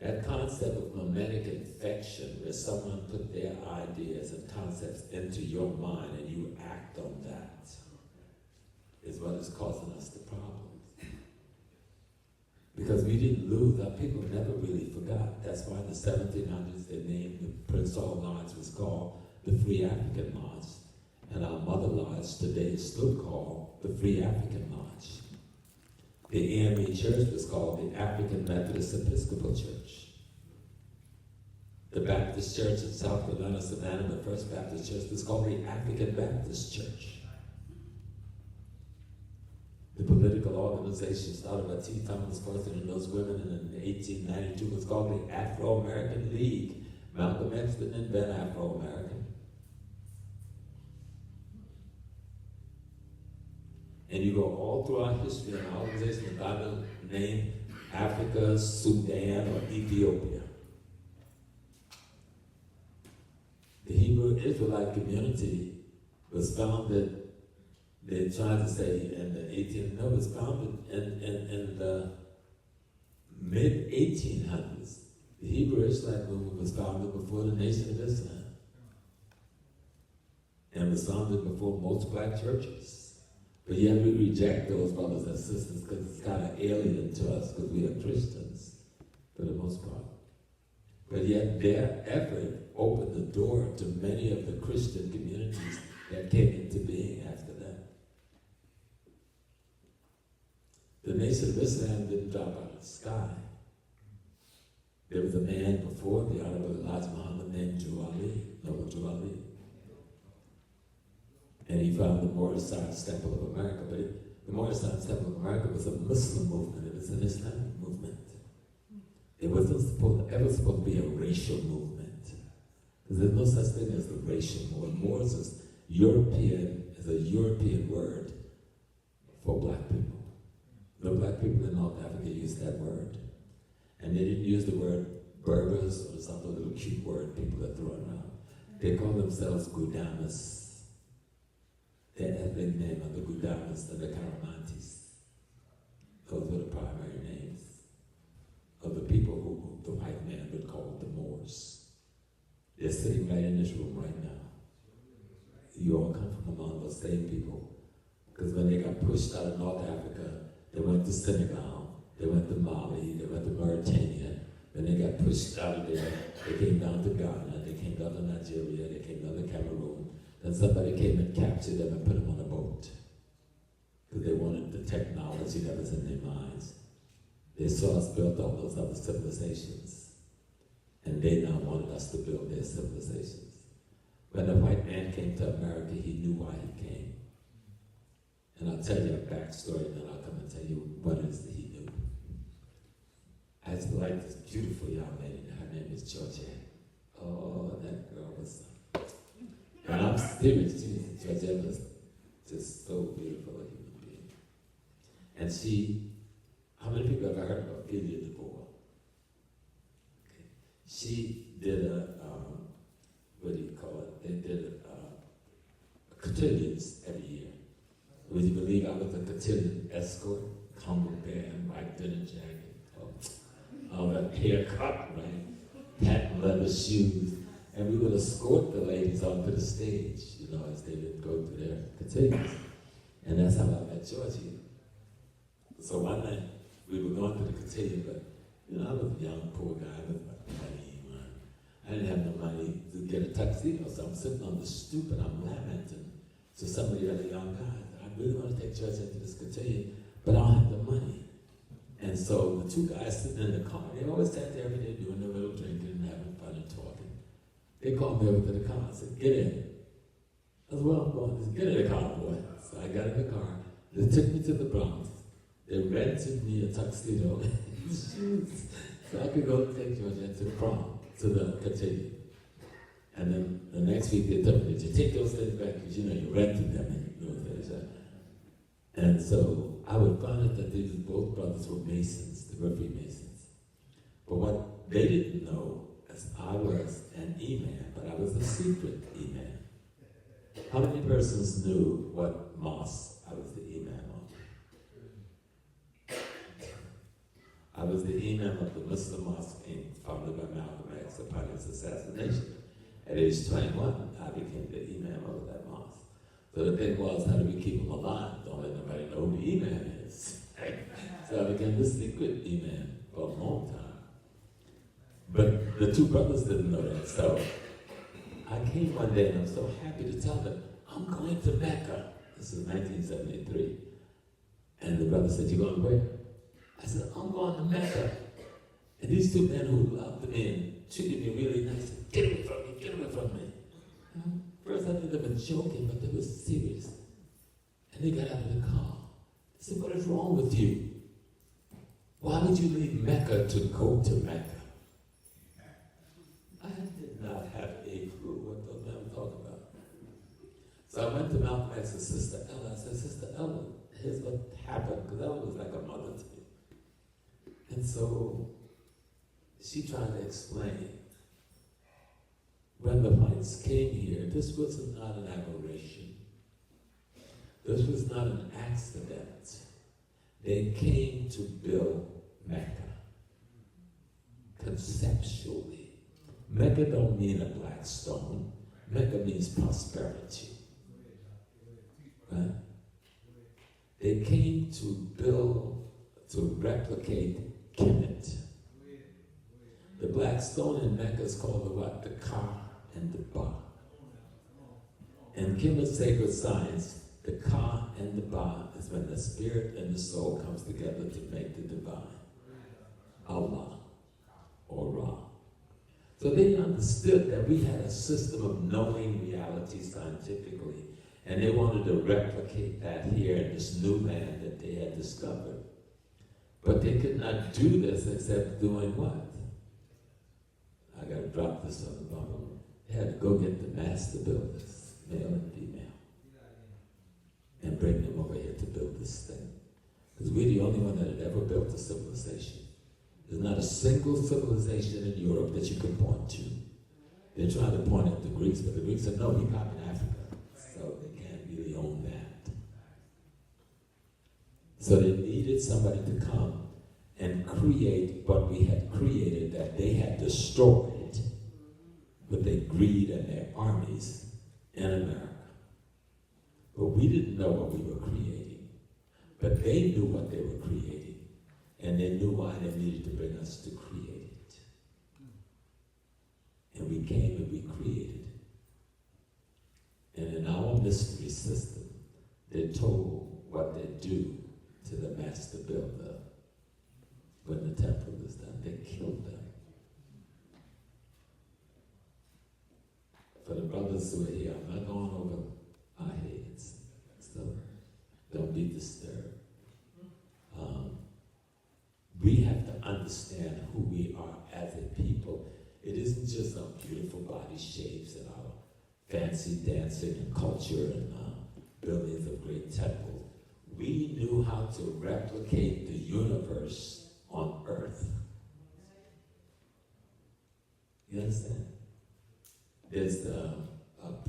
[SPEAKER 1] That concept of mimetic infection, where someone put their ideas and concepts into your mind and you act on that, is what is causing us the problems. Because we didn't lose, our people never really forgot. That's why in the 1700s they named the Prince Hall Lodge was called the Free African Lodge. And our mother lodge today is still called the Free African Lodge. The AME Church was called the African Methodist Episcopal Church. The Baptist Church in South Carolina, Savannah, the First Baptist Church, was called the African Baptist Church. The political organization started by T. Thomas Ferguson and those women in 1892 was called the Afro-American League. Malcolm X didn't invent Afro-American. And you go all through our history and our organization, the Bible named Africa, Sudan, or Ethiopia. The Hebrew Israelite community was founded, they tried to say in the 1800s, no, it was founded in the mid-1800s. The Hebrew Israelite movement was founded before the Nation of Islam. And was founded before most black churches. But yet we reject those brothers and sisters because it's kind of alien to us because we are Christians for the most part. But yet their effort opened the door to many of the Christian communities that came into being after that. The Nation of Islam didn't drop out of the sky. There was a man before the Honorable Elijah Muhammad named Drew Ali, Noble Drew Ali. And he founded the Moorish Science Temple of America. But the Moorish Science Temple of America was a Muslim movement. It was an Islamic movement. It wasn't ever supposed to be a racial movement. Because there's no such thing as the racial movement. Moors is a European word for black people. No black people in North Africa used that word. And they didn't use the word Berbers or some other little cute word people that throw around. They call themselves Gudamas. Their ethnic name are the Gudamas and the Caramantes. Those were the primary names of the people who the white man would call the Moors. They're sitting right in this room right now. You all come from among those same people. Because when they got pushed out of North Africa, they went to Senegal, they went to Mali, they went to Mauritania. When they got pushed out of there, they came down to Ghana, they came down to Nigeria, they came down to Cameroon. Then somebody came and captured them and put them on a boat. Because they wanted the technology that was in their minds. They saw us build all those other civilizations. And they now wanted us to build their civilizations. When the white man came to America, he knew why he came. And I'll tell you a backstory, and then I'll come and tell you what it is that he knew. I just like this beautiful young lady. Her name is Georgette. Oh, that girl was... And I'm serious, Georgette was just so beautiful a human being. And she, I many people have heard of Ophelia DeVore? Okay. She did what do you call it? They did cotillions every year. Would you believe I was a cotillion escort? Congo band, white denim jacket, all that haircut, right? Patent leather shoes. And we would escort the ladies onto the stage, you know, as they would go through their cotillions. And that's how I met Georgie. So one night, we were going to the cotillion, but, you know, I was a young, poor guy with money. I didn't have no money to get a tuxedo, so I'm sitting on the stoop and I'm lamenting to some of the other young guys. I really want to take Georgie into this cotillion, but I don't have the money. And so the two guys sitting in the car, they always sat there every day doing their little drinking and having fun and talking. They called me over to the car and said, "Get in." I said, "Well, I'm going." They said, "Get in the car, boy." So I got in the car. They took me to the Bronx. They rented me a tuxedo and shoes so I could go take Georgia to the prom, to the cotillion. And then the next week they told me, "Did you take those things back? Because you know you rented them." And so I would find out that these both brothers were Masons. They were Freemasons. But what they didn't know is I was an E-man, but I was a secret E-man. How many persons knew what mosque I was the E-man of? I was the E-man of the Muslim Mosque founded by Malcolm X upon his assassination. At age 21, I became the E-man of that mosque. So the thing was, how do we keep them alive? Don't let nobody know who the E-man is. So I became the secret E-man for a long time. But the two brothers didn't know that. So I came one day and I'm so happy to tell them, "I'm going to Mecca." This is 1973. And the brother said, "You going where?" I said, "I'm going to Mecca." And these two men who loved me and treated me really nice said, "Get away from me, get away from me." First I thought they were joking, but they were serious. And they got out of the car. They said, "What is wrong with you? Why would you leave Mecca to go to Mecca?" I did not have a clue what those men were talking about. So I went to Malcolm X's sister Ella. I said, "Sister Ella, here's what happened," because Ella was like a mother to me. And so she tried to explain. When the whites came here, this was not an aberration. This was not an accident. They came to build Mecca. Conceptually. Mecca don't mean a black stone. Mecca means prosperity. Right? They came to build, to replicate Kemet. The black stone in Mecca is called the what? The Ka and the Ba. In Kemet's sacred science, the Ka and the Ba is when the spirit and the soul comes together to make the divine. Allah or Ra. So they understood that we had a system of knowing reality scientifically, and they wanted to replicate that here in this new land that they had discovered. But they could not do this except doing what? I got to drop this on the bottom. They had to go get the master builders, male and female, and bring them over here to build this thing. Because we're the only one that had ever built a civilization. There's not a single civilization in Europe that you can point to. They're trying to point at the Greeks, but the Greeks said, "No, we copied Africa." So they can't really own that. So they needed somebody to come and create what we had created that they had destroyed with their greed and their armies in America. But we didn't know what we were creating. But they knew what they were creating. And they knew why they needed to bring us to create it. And we came and we created. And in our mystery system, they told what they do to the master builder. When the temple was done, they killed them. For the brothers who are here, I'm not going over our heads, so don't be disturbed. We have to understand who we are as a people. It isn't just our beautiful body shapes and our fancy dancing and culture and buildings of great temples. We knew how God to replicate the universe on earth. You understand? There's a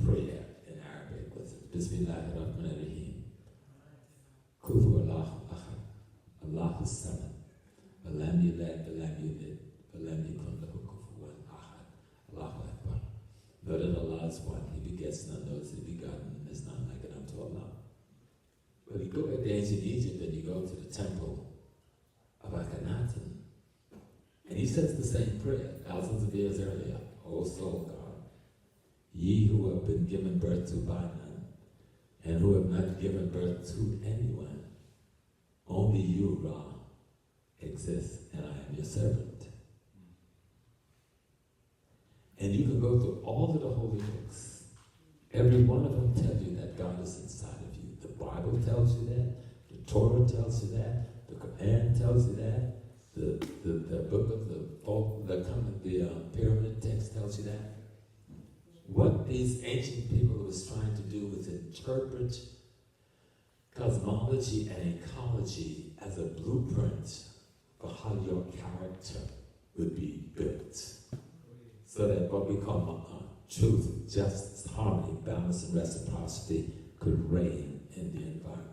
[SPEAKER 1] prayer in Arabic. What's it? Bismillahirrahmanirrahim. Kuhu Allahu Ahad. Allahu Samad. Walam yalid, walam yulid, walam yakun lahu kufuwan ahad. Allahu Akbar. Know that Allah is one. He begets none, nor is he begotten, and there's none like it unto Allah. But you go back to ancient Egypt and you go to the temple of Akhenaten, and he says the same prayer thousands of years earlier. O soul God, ye who have been given birth to by none, and who have not given birth to anyone, only you, Ra, exist, and I am your servant. And you can go through all of the holy books. Every one of them tells you that God is inside of you. The Bible tells you that. The Torah tells you that. The Quran tells you that. The book of the pyramid text tells you that. What these ancient people was trying to do was interpret cosmology and ecology as a blueprint for how your character would be built. So that what we call truth, justice, harmony, balance, and reciprocity could reign in the environment.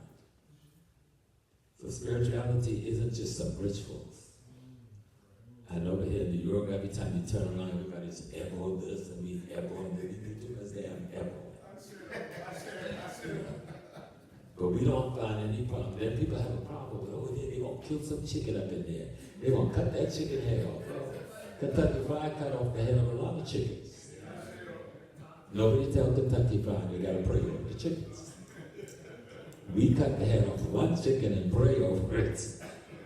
[SPEAKER 1] So spirituality isn't just some rituals. I know over here in New York, every time you turn around, everybody's ebo this and we ebo and we do too much damn ebo. But we don't find any problem. Then people have a problem with, oh, they're going to kill some chicken up in there. They're going to cut that chicken head off. Kentucky Fried cut off the head of a lot of chickens. Nobody tell Kentucky Fried they got to pray over the chickens. We cut the head off one chicken and pray over it.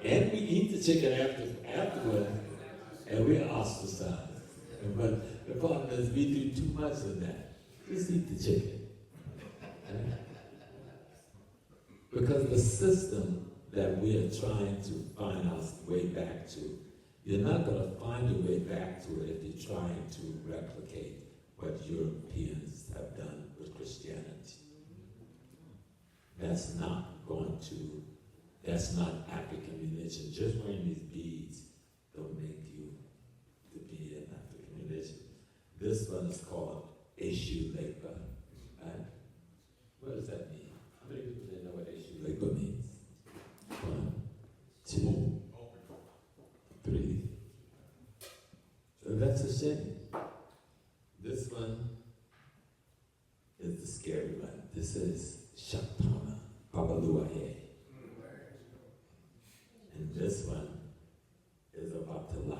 [SPEAKER 1] And we eat the chicken afterward, and we're ostracized. But the problem is we do too much of that. Just eat the chicken. Because the system that we are trying to find our way back to, you're not going to find your way back to it if you're trying to replicate what Europeans have done with Christianity. That's not African religion. Just wearing these beads don't make you to be an African religion. This one is called Eshu Legba. Right? What does that mean? How many people didn't know what Eshu Legba means? 1, 2, 3. So that's a shame. This one is the scary one. This is Shapana Babaluaye. And this one is about to lie.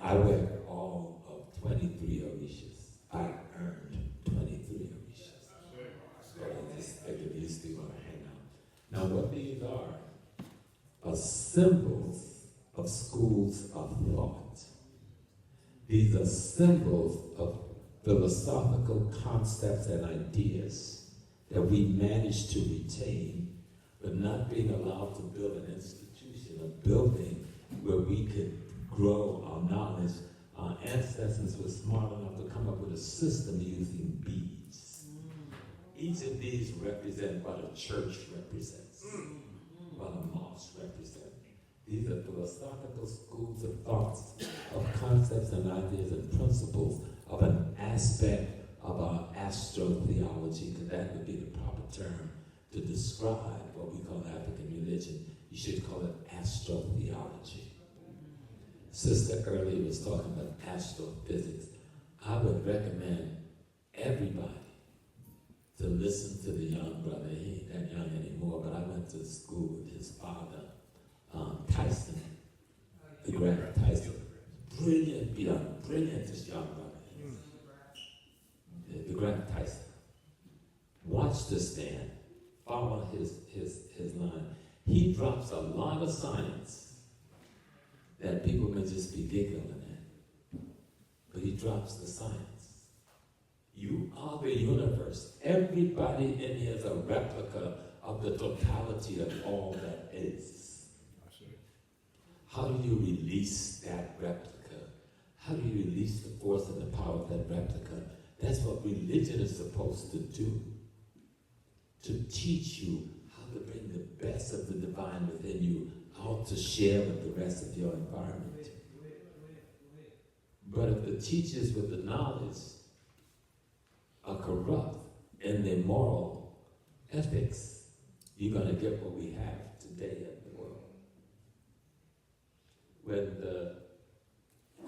[SPEAKER 1] I wear all of 23 Orishas. I earned 23 Orishas. So I get used to when I hang out. Now what these are symbols of schools of thought. These are symbols of philosophical concepts and ideas that we managed to retain, but not being allowed to build an institution, a building where we could grow our knowledge. Our ancestors were smart enough to come up with a system using beads. Each of these represent what a church represents, what a mosque represents. These are philosophical schools of thoughts, of concepts and ideas and principles of an aspect of our astrotheology, because that would be the proper term to describe what we call African religion. You should call it astrotheology. Sister earlier was talking about astrophysics. I would recommend everybody to listen to the young brother. He ain't that young anymore, but I went to school with his father, Tyson, the Grand Tyson. Brilliant, brilliantest young brother. The Grand Tyson. Watch this man. Follow his line. He drops a lot of science that people may just be giggling at. But he drops the science. You are the universe. Everybody in here is a replica of the totality of all that is. How do you release that replica? How do you release the force and the power of that replica? That's what religion is supposed to do. To teach you how to bring the best of of the divine within you out to share with the rest of your environment. But if the teachers with the knowledge are corrupt in their moral ethics, you're going to get what we have today in the world.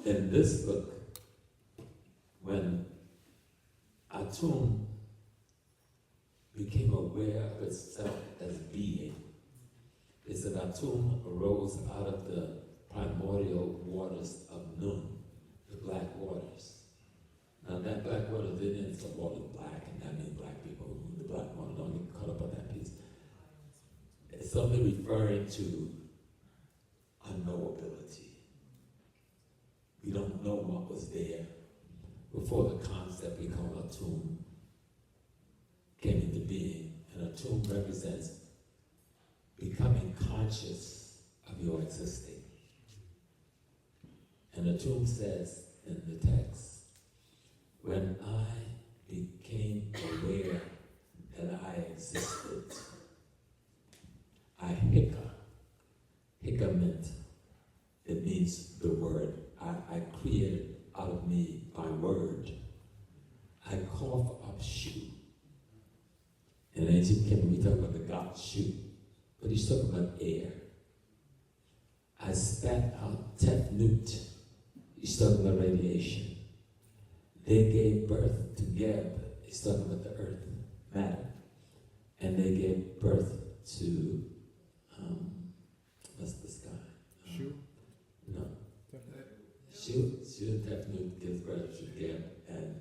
[SPEAKER 1] In this book, when Atum became aware of itself as being, it said Atum arose out of the primordial waters of Nun, the black waters. Now that black water didn't say water black, and that means black people, the black water, don't get caught up on that piece. It's something referring to unknowability. We don't know what was there before the concept we call Atum came into being. And Atum represents becoming conscious of your existing. And Atum says in the text, when I became aware that I existed, I hika meant, it means the word. I created out of me by word. I cough up shu. In ancient Kemet, we talk about the god shu, but he's talking about air. I spat out tefnut. He's talking about radiation. They gave birth to Geb. He's talking about the earth, matter. And they gave birth to, what's this guy?
[SPEAKER 2] Shu?
[SPEAKER 1] No. Shu Tefnut gives birth to Geb and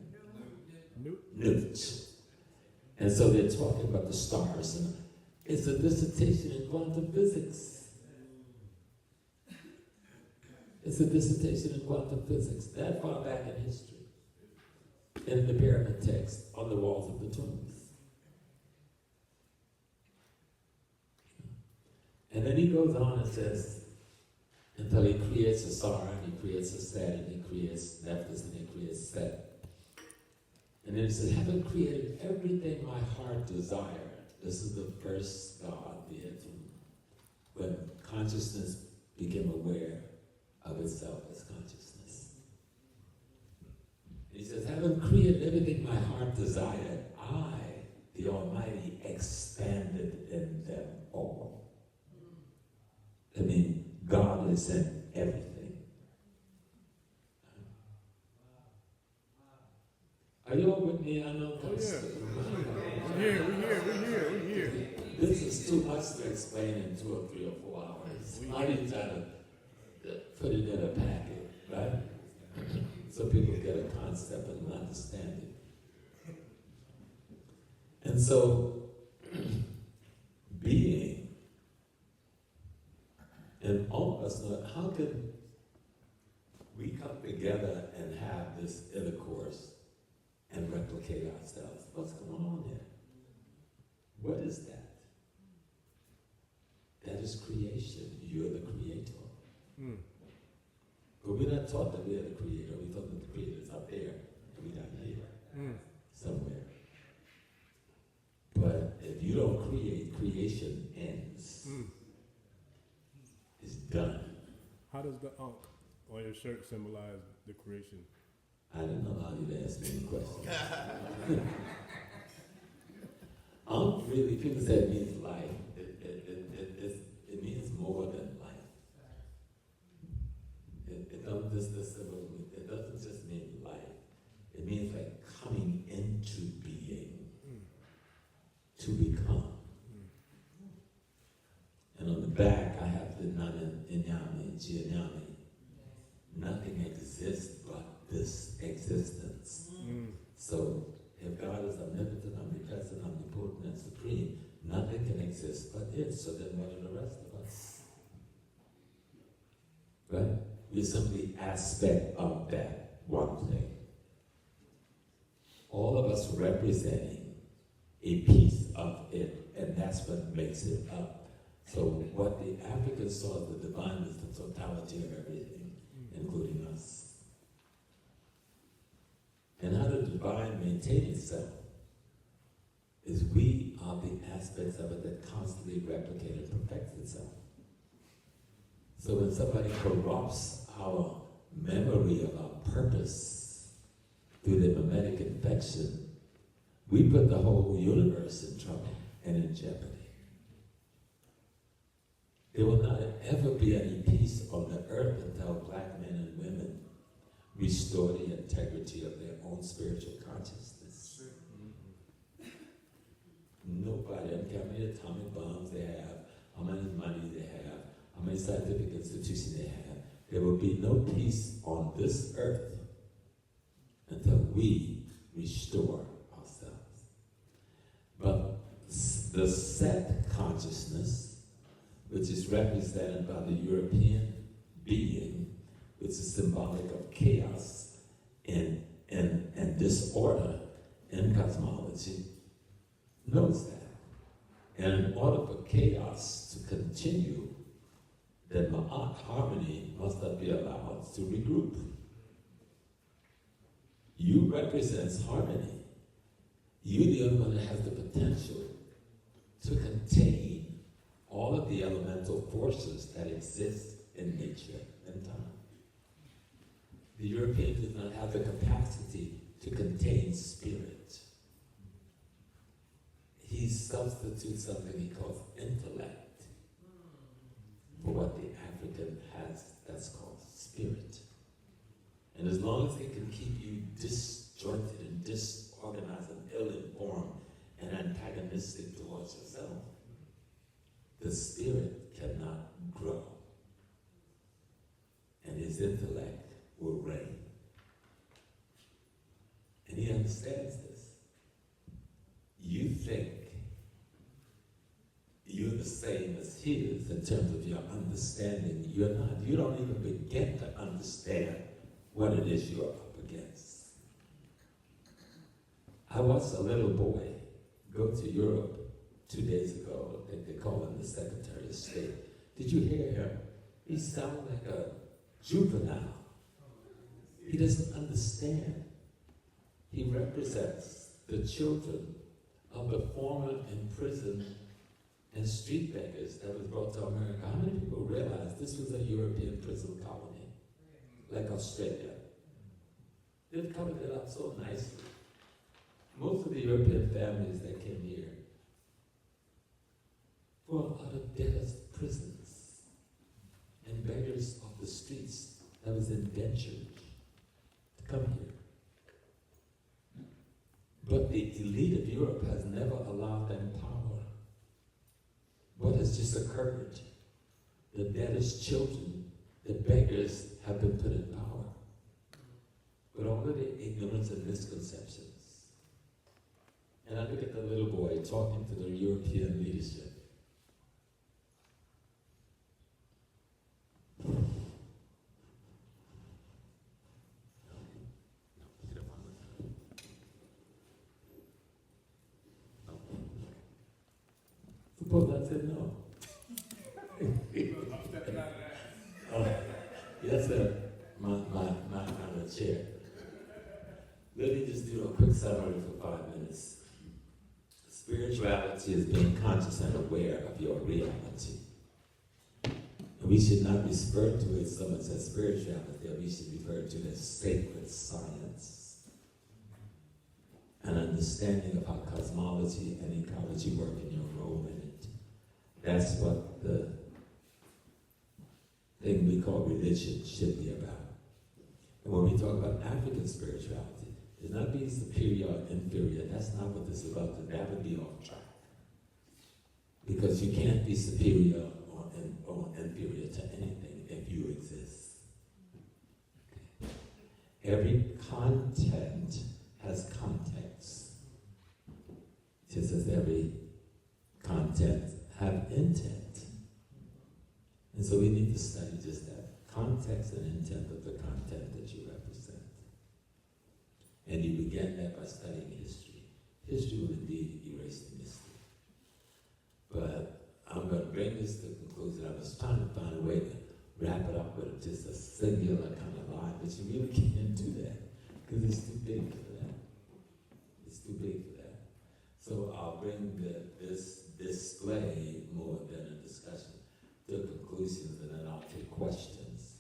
[SPEAKER 1] Nut. And so they're talking about the stars. And it's a dissertation in quantum physics. It's a dissertation in quantum physics, that far back in history. In the pyramid text on the walls of the tombs. And then he goes on and says, until he creates a star, and he creates a set, and he creates Nephthys, and he creates Set. And then he says, having created everything my heart desired. This is the first God, the Etum, when consciousness became aware of itself as consciousness. He says, having created everything my heart desired, I, the Almighty, expanded in them all. I mean, God is in everything. Are you all with me? I know.
[SPEAKER 2] Oh, yeah. We're here.
[SPEAKER 1] This is too much to explain in 2 or 3 or 4 hours. I didn't try to put it in a packet, right? So people get a concept and an understanding. And so, being, and all of us know, how can we come together and have this intercourse and replicate ourselves? What's going on there? What is that? That is creation. You're the creator.
[SPEAKER 2] Mm.
[SPEAKER 1] But we're not taught that we are the creator. We thought that the creator is up there and we're down here, somewhere. But if you don't create, creation ends. It's done.
[SPEAKER 2] How does the Ankh on your shirt symbolize the creation?
[SPEAKER 1] I didn't allow you to ask me any questions. Really, people say it means life. It means more than life. It doesn't just mean life. It means like coming into being, to become. And on the back, I have the Inyami, Jianyami. Nothing exists but this existence. So, if God is omnipotent, omnipresent, omnipotent, and supreme, nothing can exist but it. So then what are the rest of us? Right? We're simply aspect of that one thing. All of us representing a piece of it, and that's what makes it up. So what the Africans saw as the divine is the totality of everything, including us. And how the divine maintain itself is we are the aspects of it that constantly replicate and perfects itself. So when somebody corrupts our memory of our purpose through the mimetic infection, we put the whole universe in trouble and in jeopardy. There will not ever be any peace on the earth until black men and women restore the integrity of their own spiritual consciousness. Nobody, I don't care how many atomic bombs they have, how much money they have, how many scientific institutions they have, there will be no peace on this earth until we restore ourselves. But the set consciousness, which is represented by the European being, which is symbolic of chaos and disorder in cosmology, knows that. And in order for chaos to continue, then Ma'at, harmony, must not be allowed to regroup. You represents harmony. You're the only one that has the potential to contain all of the elemental forces that exist in nature and time. The European does not have the capacity to contain spirit. He substitutes something he calls intellect for what the African has that's called spirit. And as long as they can keep you disjointed and disorganized and ill-informed and antagonistic towards yourself, the spirit cannot grow. And his intellect will reign. And he understands this. You think you're the same as he is in terms of your understanding. You're not. You don't even begin to understand what it is you're up against. I watched a little boy go to Europe 2 days ago. I think they call him the Secretary of State. Did you hear him? He sounded like a juvenile. He doesn't understand. He represents the children of the former imprisoned and street beggars that was brought to America. How many people realize this was a European prison colony, like Australia? They've covered it up so nicely. Most of the European families that came here were out of debtors' prisons and beggars off the streets that was indentured to come here. But the elite of Europe has never allowed them power. What has just occurred? The debtors' children, the beggars, have been put in power. But all of the ignorance and misconceptions. And I look at the little boy talking to the European leadership. Suppose I said no. Yes, sir. My chair. Let me just do a quick summary for 5 minutes. Spirituality is being conscious and aware of your reality. And we should not refer to it so much as spirituality, we should refer to it as sacred science. An understanding of how cosmology and ecology work in your role in it. That's what the thing we call religion should be about. And when we talk about African spirituality, it's not being superior or inferior. That's not what this is about, because that would be off track. Because you can't be superior or inferior to anything if you exist. Okay. Every content has context, just as every content have intent. And so we need to study just that, context and intent of the content that you represent. And you begin that by studying history. History will indeed erase the mystery. But I'm going to bring this to a conclusion. I was trying to find a way to wrap it up with just a singular kind of line, but you really can't do that because it's too big for that. It's too big for that. So I'll bring this display more than a discussion to conclusions, and then I'll take questions,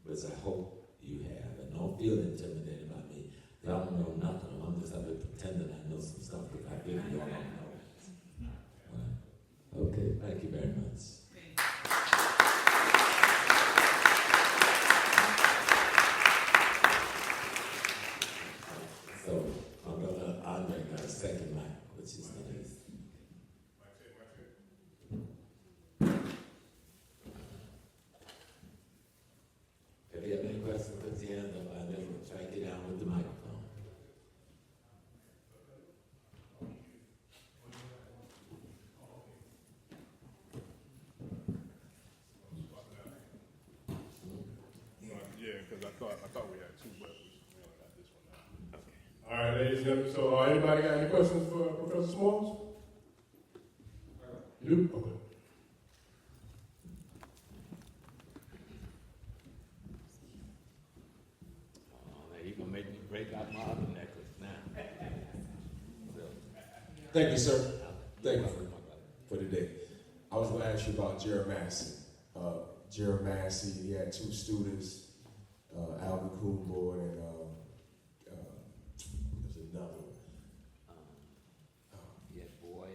[SPEAKER 1] which I hope you have. And don't feel intimidated by me. I don't know nothing. I'm just out there pretending I know some stuff that I really don't know. Right. Okay, thank you very much. So, my brother Andre got a second mic, which is nice. If you have any questions, put your hand up. I never track you down with the microphone.
[SPEAKER 2] Yeah, because I thought we had two, but we only got this one now. Okay. All right, ladies and gentlemen. So, anybody got any questions for Professor Smalls? You do? Okay.
[SPEAKER 1] You're going to make me break out my other necklace now.
[SPEAKER 3] Thank you, sir. Thank you for today. I was going to ask you about Jerry Massey. Jerry Massey, he had two students, Alvin Coonboy and there's another one.
[SPEAKER 1] Yeah, boy.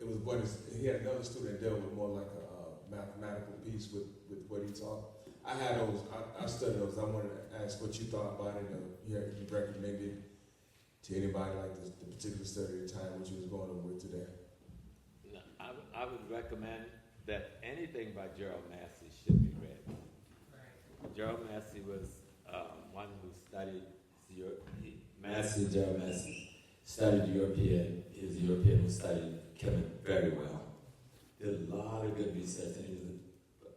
[SPEAKER 3] It was what he had another student that dealt with more like a mathematical piece with what he taught. I had those. I studied those. I wanted to ask what you thought about it. You recommended to anybody like the particular study at the time what you was going over with today.
[SPEAKER 1] No, I would recommend that anything by Gerald Massey should be read. Right. Gerald Massey was one who studied Gerald Massey studied European. He was a European who studied chemistry very well. Did a lot of good research, and he was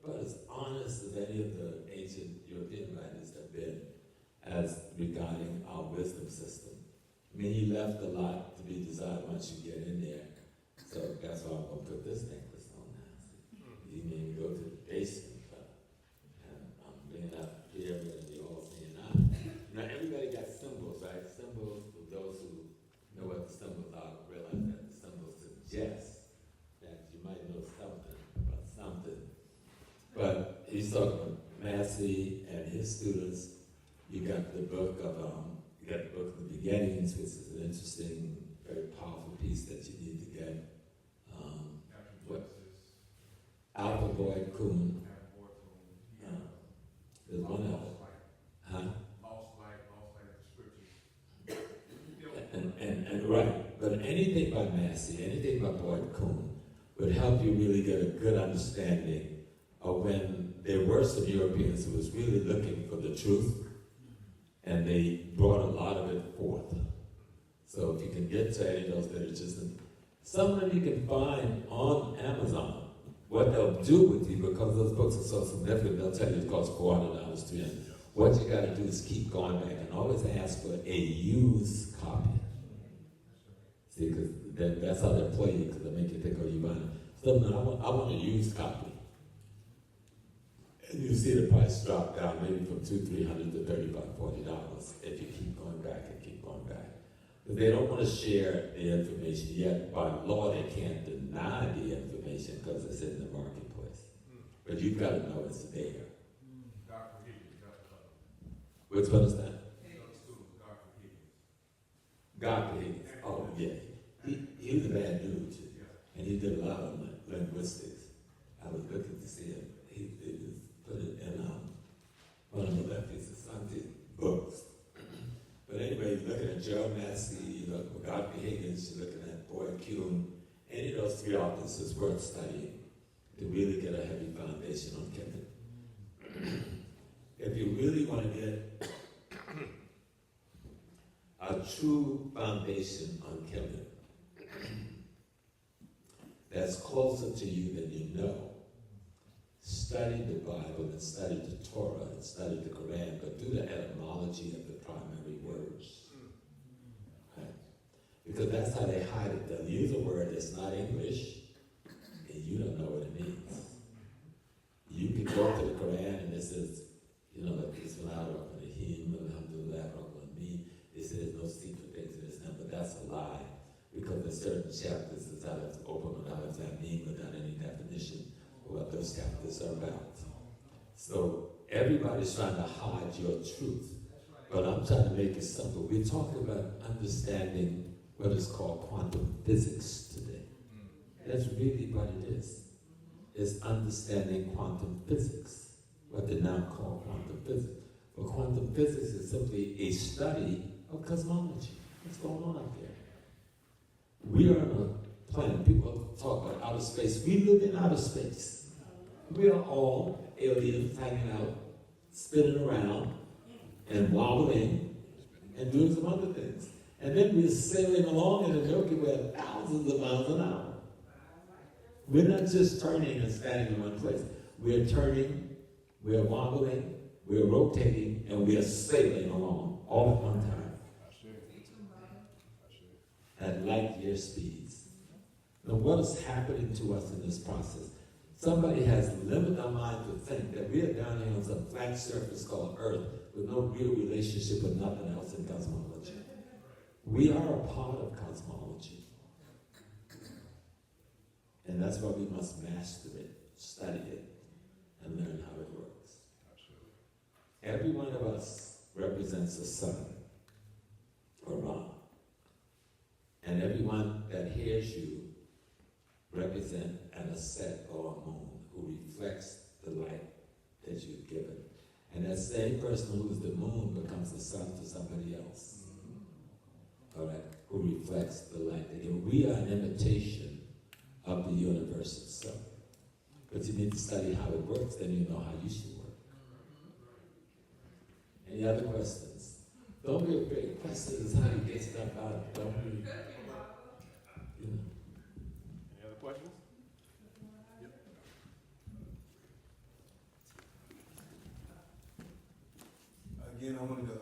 [SPEAKER 1] but as honest as any of the ancient European writers have been as regarding our wisdom system. I mean, he left a lot to be desired once you get in there. So that's why I'm going to put this necklace on now. You mean go to the basement, and I'm bringing up here and you all seeing now. Now, everybody got symbols, right? Symbols, for those who know what the symbols are, realize that the symbols suggest that you might know something about something. But he's talking about Massey and his students. You got the book of the Beginnings, which is an interesting, very powerful piece that you need to get. Alpha Boyd Kuhn. There's one other. Huh?
[SPEAKER 4] Lost life, the scriptures.
[SPEAKER 1] And right, but anything by Massey, anything by Boyd Kuhn would help you really get a good understanding of when there were some Europeans who was really looking for the truth, and they brought a lot of it forth. So if you can get to any of those literatures, and some of them you can find on Amazon. What they'll do with you, because those books are so significant, they'll tell you it costs $400, $300. What you got to do is keep going back and always ask for a used copy. See, because that's how they play you, because they make you think, oh, you buy it. So no, I want a used copy. And you see the price drop down maybe from $200, $300 to $35, $40 if you keep going back and keep going back. But they don't want to share the information yet. By law, they can't deny the information because it's in the marketplace. But you've got to know it's there.
[SPEAKER 4] Dr. Higgins,
[SPEAKER 1] Which one is that?
[SPEAKER 4] Dr. Higgins.
[SPEAKER 1] Dr. Higgins. Oh, yeah. He was a bad dude, too. And he did a lot of linguistics. I was looking to see him. He put it in one of the lefties of Santi's books. But anyway, you're looking at Gerald Massey, you look at Dr. Higgins, you're looking at Boyd Kuhn. Any of those three authors is worth studying to really get a heavy foundation on chemistry. If you really want to get a true foundation on chemistry that's closer to you than you know, study the Bible and study the Torah and study the Quran, but do the etymology of the primary words. Right? Because that's how they hide it. They'll use a word that's not English, and you don't know what it means. You can go to the Quran and it says, you know, like this one out of the hymn, alhamdulillah, it says no secret things in Islam, but but that's a lie, because there's certain chapters that I have to open without that mean, without any definition of what those chapters are about. So everybody's trying to hide your truth, but I'm trying to make it simple. We're talking about understanding what is called quantum physics today. That's really what it is. It's understanding quantum physics, what they now call quantum physics. But quantum physics is simply a study of cosmology. What's going on out there? We are on a planet. People talk about outer space. We live in outer space. We are all aliens hanging out, spinning around, and wobbling, and doing some other things. And then we're sailing along in the Milky Way at thousands of miles an hour. We're not just turning and standing in one place. We're turning, we're wobbling, we're rotating, and we're sailing along all at one time at light year speeds. Now, what is happening to us in this process? Somebody has limited our mind to think that we are down here on some flat surface called Earth with no real relationship with nothing else in cosmology. We are a part of cosmology. And that's why we must master it, study it, and learn how it works. Every one of us represents a sun or Ra. And everyone that hears you represent an asset or a moon who reflects the light that you've given. And that same person who is the moon becomes the sun to somebody else. All right, who reflects the light they give. We are an imitation of the universe itself. But you need to study how it works, then you know how you should work. Any other questions? Don't be afraid. Questions is how you get stuff out. Don't be.
[SPEAKER 2] Any other questions? Yep.
[SPEAKER 5] Again, I wanted to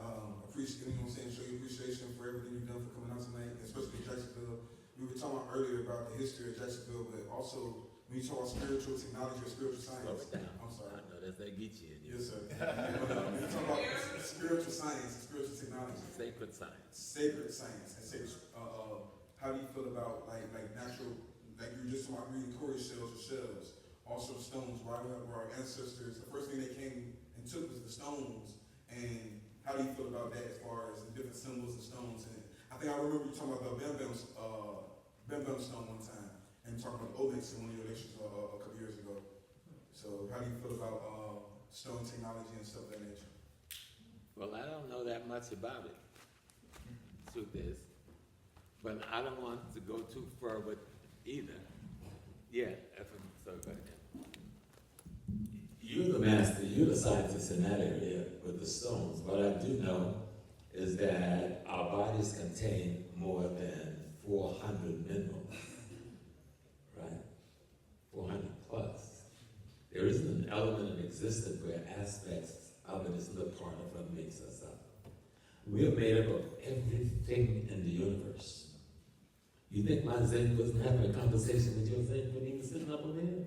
[SPEAKER 5] appreciate, show you appreciation for everything you've done for coming out tonight, especially Jacksonville. We were talking earlier about the history of Jacksonville, but also when you talk about spiritual technology or spiritual science. I'm sorry.
[SPEAKER 1] I know that's that Geechee in you.
[SPEAKER 5] Yes, sir. When you talk about spiritual science and spiritual technology.
[SPEAKER 1] Sacred science.
[SPEAKER 5] Sacred science and sacred. How do you feel about like natural, like you were just talking about reading Corey shells or shells, also stones, where our ancestors, the first thing they came and took was the stones. And how do you feel about that as far as the different symbols and stones? And I think I remember you talking about the Bam Bam stone one time, and talking about Obex in one of your lectures a couple years ago. So how do you feel about stone technology and stuff of that nature?
[SPEAKER 1] Well, I don't know that much about it. Truth is. But I don't want to go too far with either. Yeah, so go ahead. You're the master, you're the scientist in that area with the stones. What I do know is that our bodies contain more than 400 minerals, right? 400 plus. There isn't an element in existence where aspects of it is not part of what makes us up. We are made up of everything in the universe. You think my Zen wasn't having a conversation with your Zen when he was sitting up over here?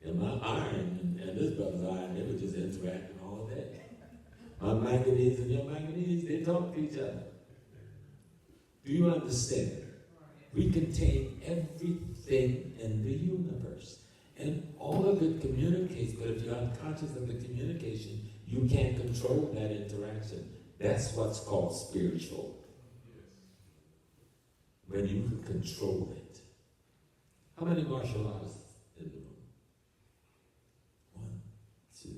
[SPEAKER 1] And my iron and this brother's iron, they were just interacting all day. My manganese and your manganese, they talk to each other. Do you understand? We contain everything in the universe. And all of it communicates, but if you're unconscious of the communication, you can't control that interaction. That's what's called spiritual. When you can control it. How many martial artists in the room? 1, 2.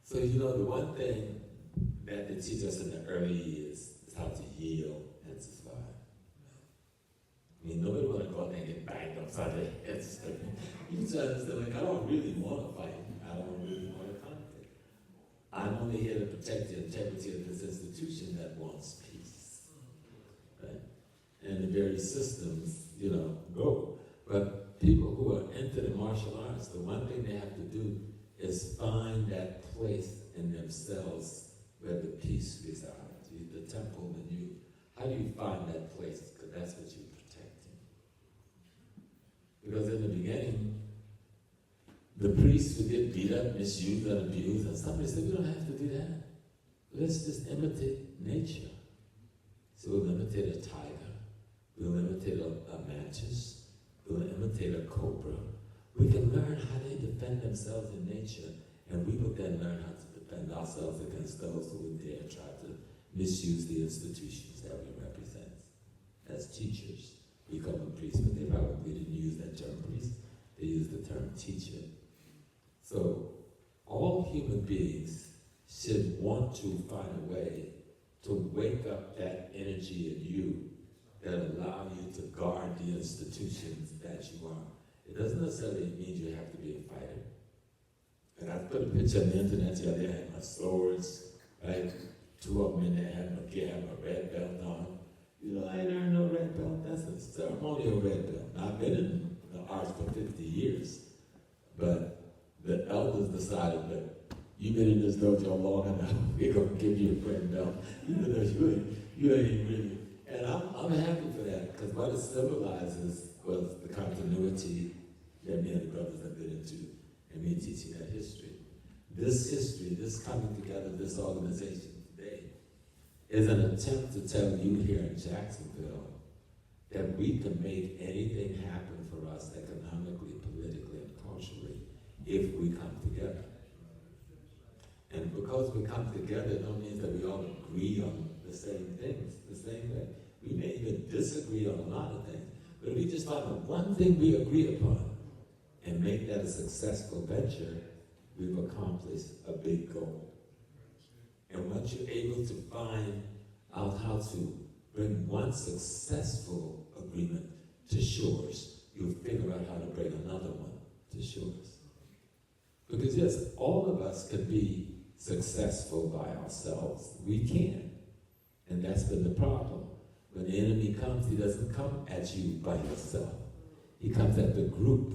[SPEAKER 1] So you know the one thing that they teach us in the early years is how to yield and survive. I mean, nobody want to go out there and get banged upside the head. You just understand, like, I don't really want to fight. I don't really want to conflict. I'm only here to protect the integrity of this institution that wants peace. Right? And the various systems, go. But people who are into the martial arts, the one thing they have to do is find that place in themselves where the peace resides. The temple in you. How do you find that place? Because that's what you're protecting. Because in the beginning, the priests would get beat up, misused, and abused, and somebody said, we don't have to do that. let's just imitate nature. So we'll imitate a tiger, we'll imitate a mantis, we'll imitate a cobra. We can learn how they defend themselves in nature, and we will then learn how to defend ourselves against those who would dare try to misuse the institutions that we represent. As teachers, we call them priests, but they probably didn't use that term priest, they used the term teacher. So all human beings should want to find a way to wake up that energy in you that allow you to guard the institutions that you are. It doesn't necessarily mean you have to be a fighter. And I put a picture on the internet the other day, I had my swords, right? Two of them in there had my red belt on. You know, I ain't earned no red belt. That's a ceremonial red belt. Now, I've been in the arts for 50 years, but the elders decided that you've been in this dojo long enough, we're going to give you a red belt, even though you ain't really. And I'm happy for that, because what it symbolizes was the continuity that me and the brothers have been into, and me teaching that history. This history, this coming together, this organization today, is an attempt to tell you here in Jacksonville that we can make anything happen for us economically, politically, and culturally if we come together. And because we come together, it don't mean that we all agree on the same things, the same way. We may even disagree on a lot of things, but if we just find the one thing we agree upon and make that a successful venture, we've accomplished a big goal. And once you're able to find out how to bring one successful agreement to shores, you'll figure out how to bring another one to shores. Because yes, all of us can be successful by ourselves. We can. And that's been the problem. When the enemy comes, he doesn't come at you by yourself. He comes at the group.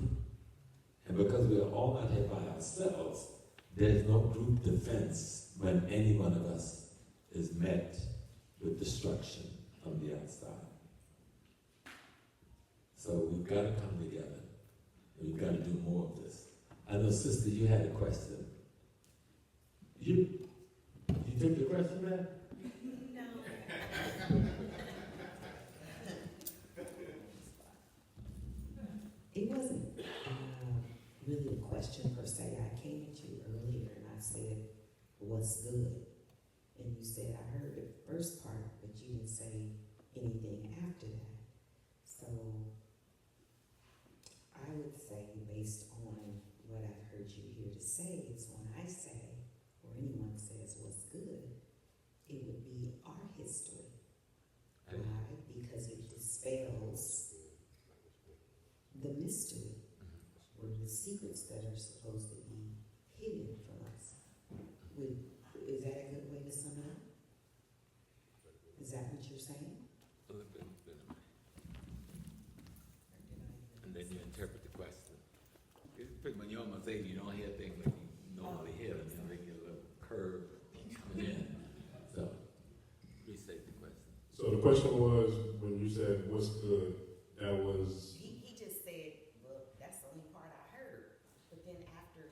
[SPEAKER 1] And because we're all out here by ourselves, there's no group defense when any one of us is met with destruction from the outside. So we've got to come together, and we've got to do more of this. I know, sister, you had a question. You took the question back?
[SPEAKER 6] No. It wasn't really a question per se. I came at you earlier and I said, what's good? And you said, I heard the first part, but you didn't say anything after that. So I would say, based on what I've heard you here to say, is when I say, or anyone says what's good, it would be our history. Why? Because it dispels the mystery, or the secrets that are supposed to be hidden from us. Is that a good way to sum it up? Is that what you're saying?
[SPEAKER 1] And then you interpret the question. When you're almost saying you don't hear things like you normally hear them, they get a little curve coming in. So, restate the question.
[SPEAKER 2] So the question was, when you said, what's good, that was...
[SPEAKER 6] He just said, well, that's the only part I heard. But then after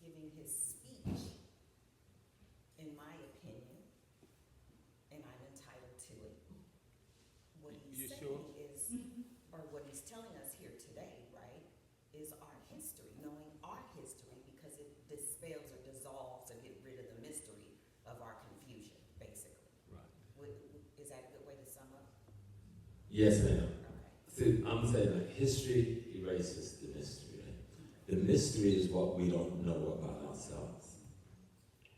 [SPEAKER 6] giving his speech, in my opinion, and I'm entitled to it, what he's saying is, or what he's telling us here today, right, is our history, knowing our history, because it dispels or dissolves or get rid of the mystery of our confusion, basically.
[SPEAKER 1] Right.
[SPEAKER 6] Is that a good way to sum up?
[SPEAKER 1] Yes, ma'am.
[SPEAKER 6] Okay.
[SPEAKER 1] See, I'm saying that history erases the mystery. Right? The mystery is what we don't know about ourselves.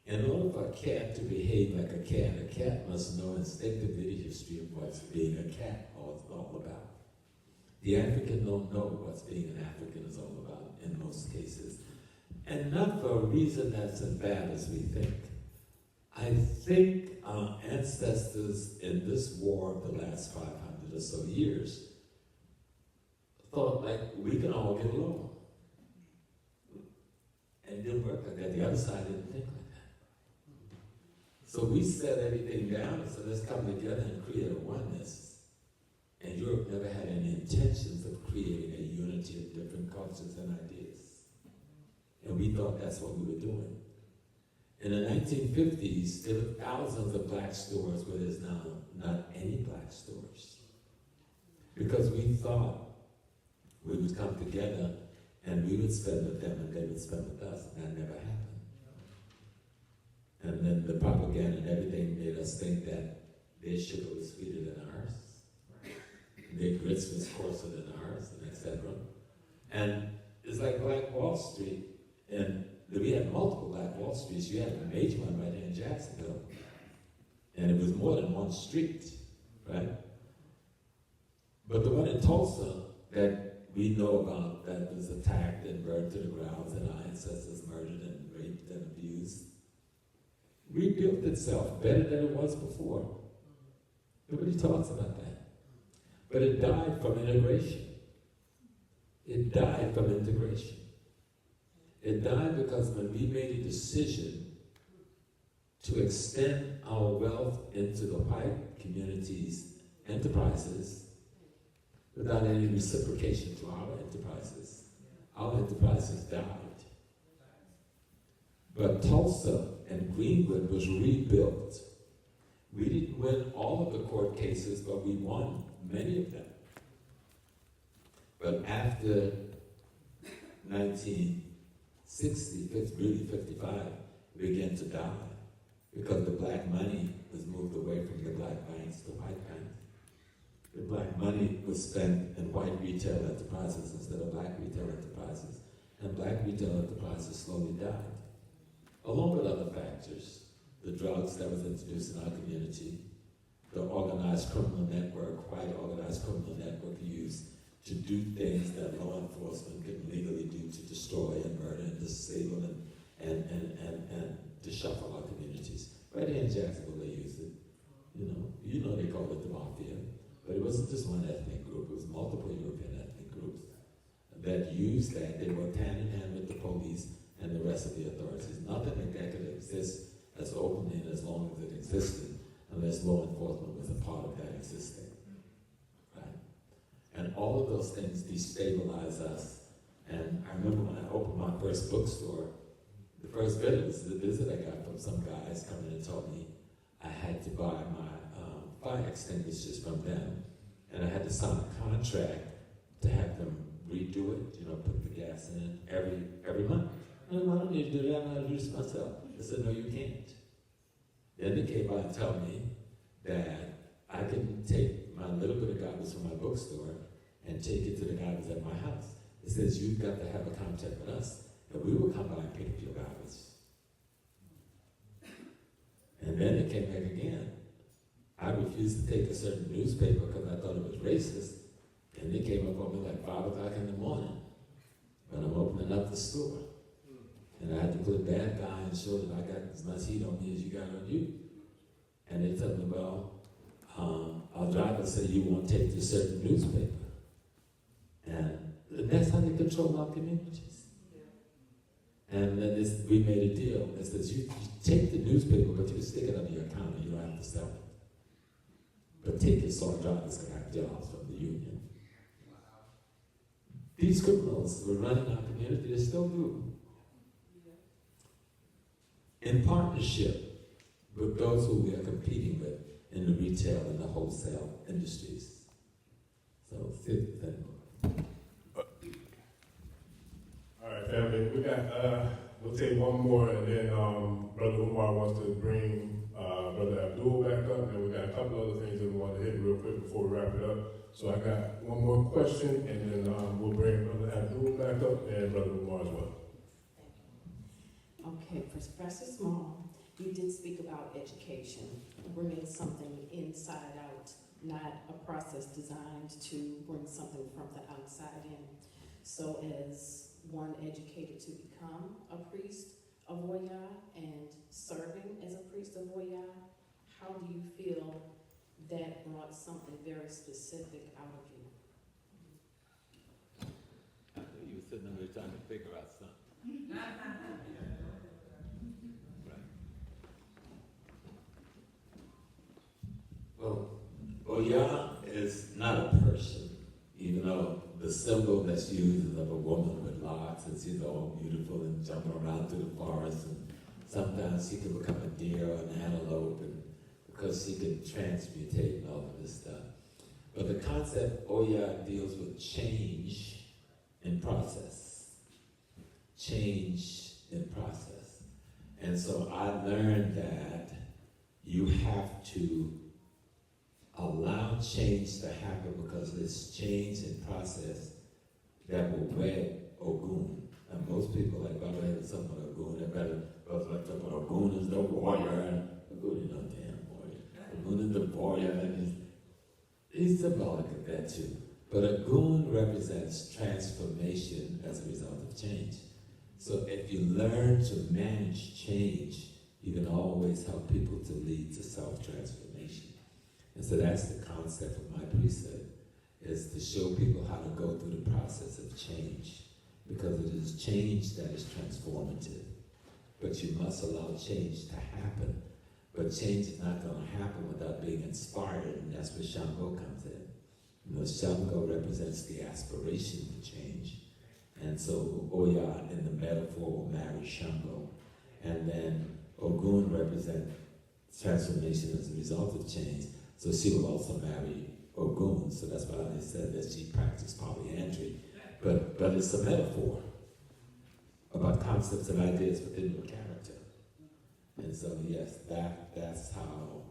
[SPEAKER 1] In order for a cat to behave like a cat must know instinctively the history of what's being a cat all about. The African don't know what's being an African is all about in most cases. And not for a reason that's as bad as we think. I think our ancestors in this war of the last 500 or so years thought like we can all get along. And it didn't work like that. The other side didn't think like that. So we set everything down and said, let's come together and create a oneness. And Europe never had any intentions of creating a unity of different cultures and ideas. And we thought that's what we were doing. In the 1950s, there were thousands of black stores where there's now not any black stores. Because we thought we would come together and we would spend with them and they would spend with us, and that never happened. And then the propaganda and everything made us think that their sugar was sweeter than ours, their grits was coarser than ours, and etc. And it's like Black Wall Street, and we had multiple Black Wall Streets. You had a major one right here in Jacksonville, and it was more than one street, right? But the one in Tulsa that we know about that was attacked and burned to the ground, and our ancestors murdered and raped and abused, rebuilt itself better than it was before. Nobody talks about that. But it died from integration. It died from integration. It died because when we made a decision to extend our wealth into the white community's enterprises without any reciprocation to our enterprises died. But Tulsa and Greenwood was rebuilt. We didn't win all of the court cases, but we won many of them. But after 1960, really 55, we began to die because the black money was moved away from the black banks to white banks. The black money was spent in white retail enterprises instead of black retail enterprises, and black retail enterprises slowly died. Along with other factors, the drugs that was introduced in our community, the organized criminal network, white organized criminal network used to do things that law enforcement couldn't legally do to destroy and murder and disable and disshuffle our communities. Right here in Jacksonville, they used it. You know they call it the mafia, but it wasn't just one ethnic group, it was multiple European ethnic groups that used that. They worked hand in hand with the police and the rest of the authorities. Nothing like that could exist as openly and as long as it existed, unless law enforcement was a part of that existing. Right? And all of those things destabilize us. And I remember when I opened my first bookstore, the first visit I got from some guys coming and told me I had to buy my fire extinguishers from them, and I had to sign a contract to have them redo it, put the gas in it every month. I don't need to do that, I'm going to do this myself. I said, no, you can't. Then they came by and told me that I can take my little bit of garbage from my bookstore and take it to the garbage at my house. It says, you've got to have a contract with us, and we will come by and pick up your garbage. And then they came back again. I refused to take a certain newspaper because I thought it was racist, and they came up on me like 5 o'clock in the morning when I'm opening up the store. And I had to put a bad guy and show that I got as much heat on me as you got on you. And they told me, well, our driver said you won't take this certain newspaper. And that's how they control our communities. And then we made a deal that says you take the newspaper, but you can stick it under your counter, you don't have to sell it. But take it so our drivers can have jobs from the union. These criminals were running our community, they still do. In partnership with those who we are competing with in the retail and the wholesale industries. So,
[SPEAKER 2] All right, family, we'll take one more, and then Brother Umar wants to bring Brother Abdul back up, and we got a couple other things that we want to hit real quick before we wrap it up. So I got one more question, and then we'll bring Brother Abdul back up, and Brother Umar as well.
[SPEAKER 7] Okay, Professor Small, you did speak about education, bringing something inside out, not a process designed to bring something from the outside in. So as one educated to become a priest of Oya and serving as a priest of Oya, how do you feel that brought something very specific out of you?
[SPEAKER 1] I knew you were sitting over there trying to figure out something. Well, Oya is not a person, even though the symbol that's used is of a woman with locks, and she's all beautiful and jumping around through the forest and Sometimes she can become a deer or an antelope, and because she can transmutate and all of this stuff. But the concept Oya deals with change in process. Change in process. And so I learned that you have to allow change to happen because it's change in process that will wed Ogun. And most people like Baba had something with Ogun, they better like Ogun is the warrior, and Ogun is no damn warrior. Ogun is the warrior, and he's symbolic of that too. But Ogun represents transformation as a result of change. So if you learn to manage change, you can always help people to lead to self-transformation. And so that's the concept of my priesthood, is to show people how to go through the process of change. Because it is change that is transformative. But you must allow change to happen. But change is not going to happen without being inspired, and that's where Shango comes in. You know, Shango represents the aspiration for change. And so Oya in the metaphor will marry Shango. And then Ogun represents transformation as a result of change. So she will also marry Ogun. So that's why they said that she practiced polyandry. But it's a metaphor about concepts and ideas within your character. And so yes, that's how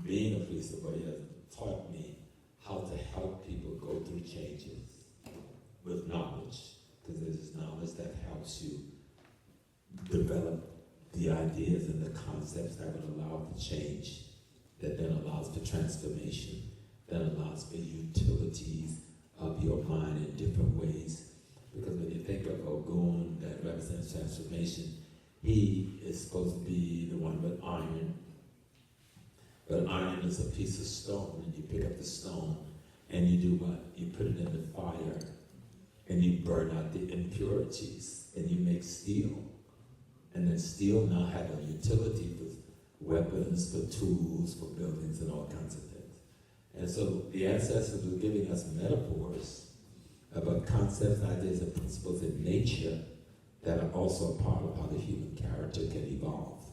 [SPEAKER 1] being a priest of Oya taught me how to help people go through changes with knowledge, because there's knowledge that helps you develop the ideas and the concepts that would allow for change, that then allows for transformation, that allows for utilities of your mind in different ways. Because when you think of Ogun that represents transformation, he is supposed to be the one with iron. But iron is a piece of stone, and you pick up the stone and you do what? You put it in the fire and you burn out the impurities and you make steel. And then steel now has a utility for weapons, for tools, for buildings, and all kinds of things. And so the ancestors were giving us metaphors about concepts, ideas, and principles in nature that are also a part of how the human character can evolve.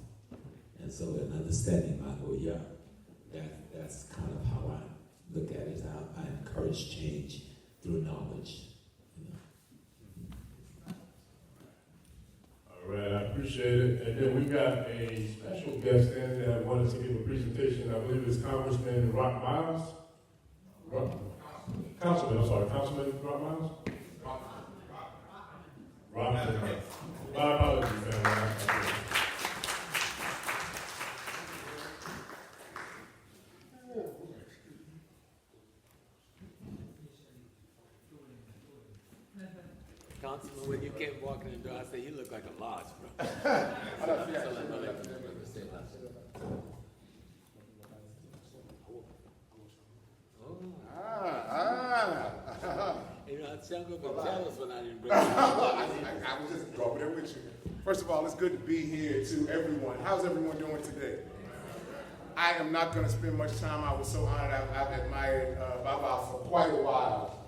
[SPEAKER 1] And so in understanding my Oya, that's kind of how I look at it, how I encourage change through knowledge.
[SPEAKER 2] All right, I appreciate it. And then we got a special guest in that wanted to give a presentation. I believe it's Congressman Rock Miles. Councilman Rock Miles? Rock. My apologies, man.
[SPEAKER 1] Councilman, when you came walking in the door, I said, you look like a lodge, bro. You know, Shango been jealous when I didn't bring it up.
[SPEAKER 8] I was just going there with you. First of all, it's good to be here to everyone. How's everyone doing today? I am not going to spend much time. I was so honored. I've admired Baba for quite a while.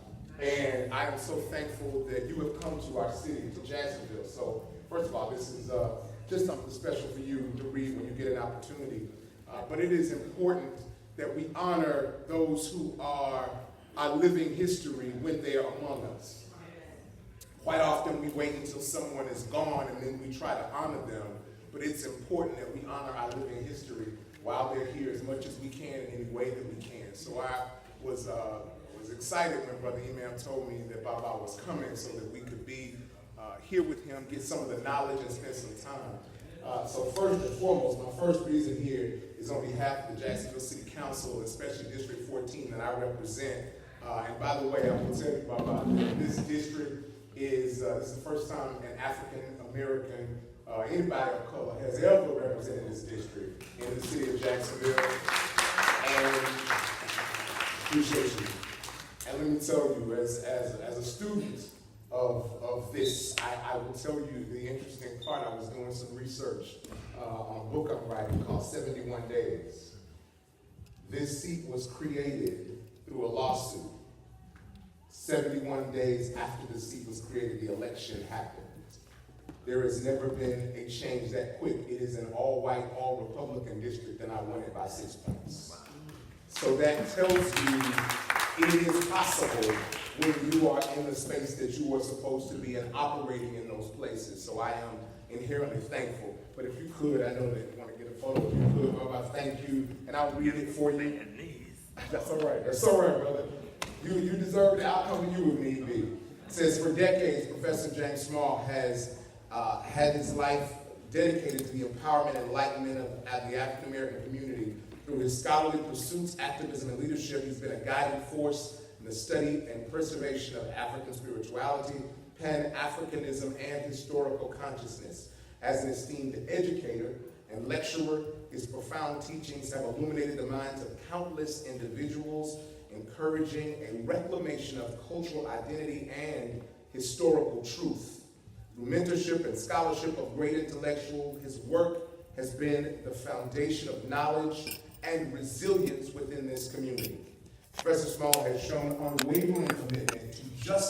[SPEAKER 8] And I am so thankful that you have come to our city, to Jacksonville. So, first of all, this is just something special for you to read when you get an opportunity. But it is important that we honor those who are our living history when they are among us. Quite often we wait until someone is gone and then we try to honor them. But it's important that we honor our living history while they're here as much as we can in any way that we can. So I was excited when Brother Imam told me that Baba was coming so that we could be here with him, get some of the knowledge and spend some time. So first and foremost, my first reason here is on behalf of the Jacksonville City Council, especially District 14 that I represent. And by the way, I will tell you, Baba, this district is this is the first time an African American, anybody of color, has ever represented this district in the city of Jacksonville. And appreciate you. And let me tell you, as a student of this, I will tell you the interesting part. I was doing some research on a book I'm writing called 71 Days. This seat was created through a lawsuit. 71 days after the seat was created, the election happened. There has never been a change that quick. It is an all-white, all-Republican district, and I won it by 6 points. So that tells you it is possible when you are in the space that you are supposed to be and operating in those places. So I am inherently thankful. But if you could, I know that you want to get a photo. If you could, Baba, thank you, and I'll read it for you. That's all right. That's all right, brother. You deserve the outcome you would need be. It says, for decades, Professor James Small has had his life dedicated to the empowerment and enlightenment of the African American community. Through his scholarly pursuits, activism, and leadership, he's been a guiding force in the study and preservation of African spirituality, Pan-Africanism, and historical consciousness. As an esteemed educator and lecturer, his profound teachings have illuminated the minds of countless individuals, encouraging a reclamation of cultural identity and historical truth. Through mentorship and scholarship of great intellectuals, his work has been the foundation of knowledge and resilience within this community. Professor Small has shown unwavering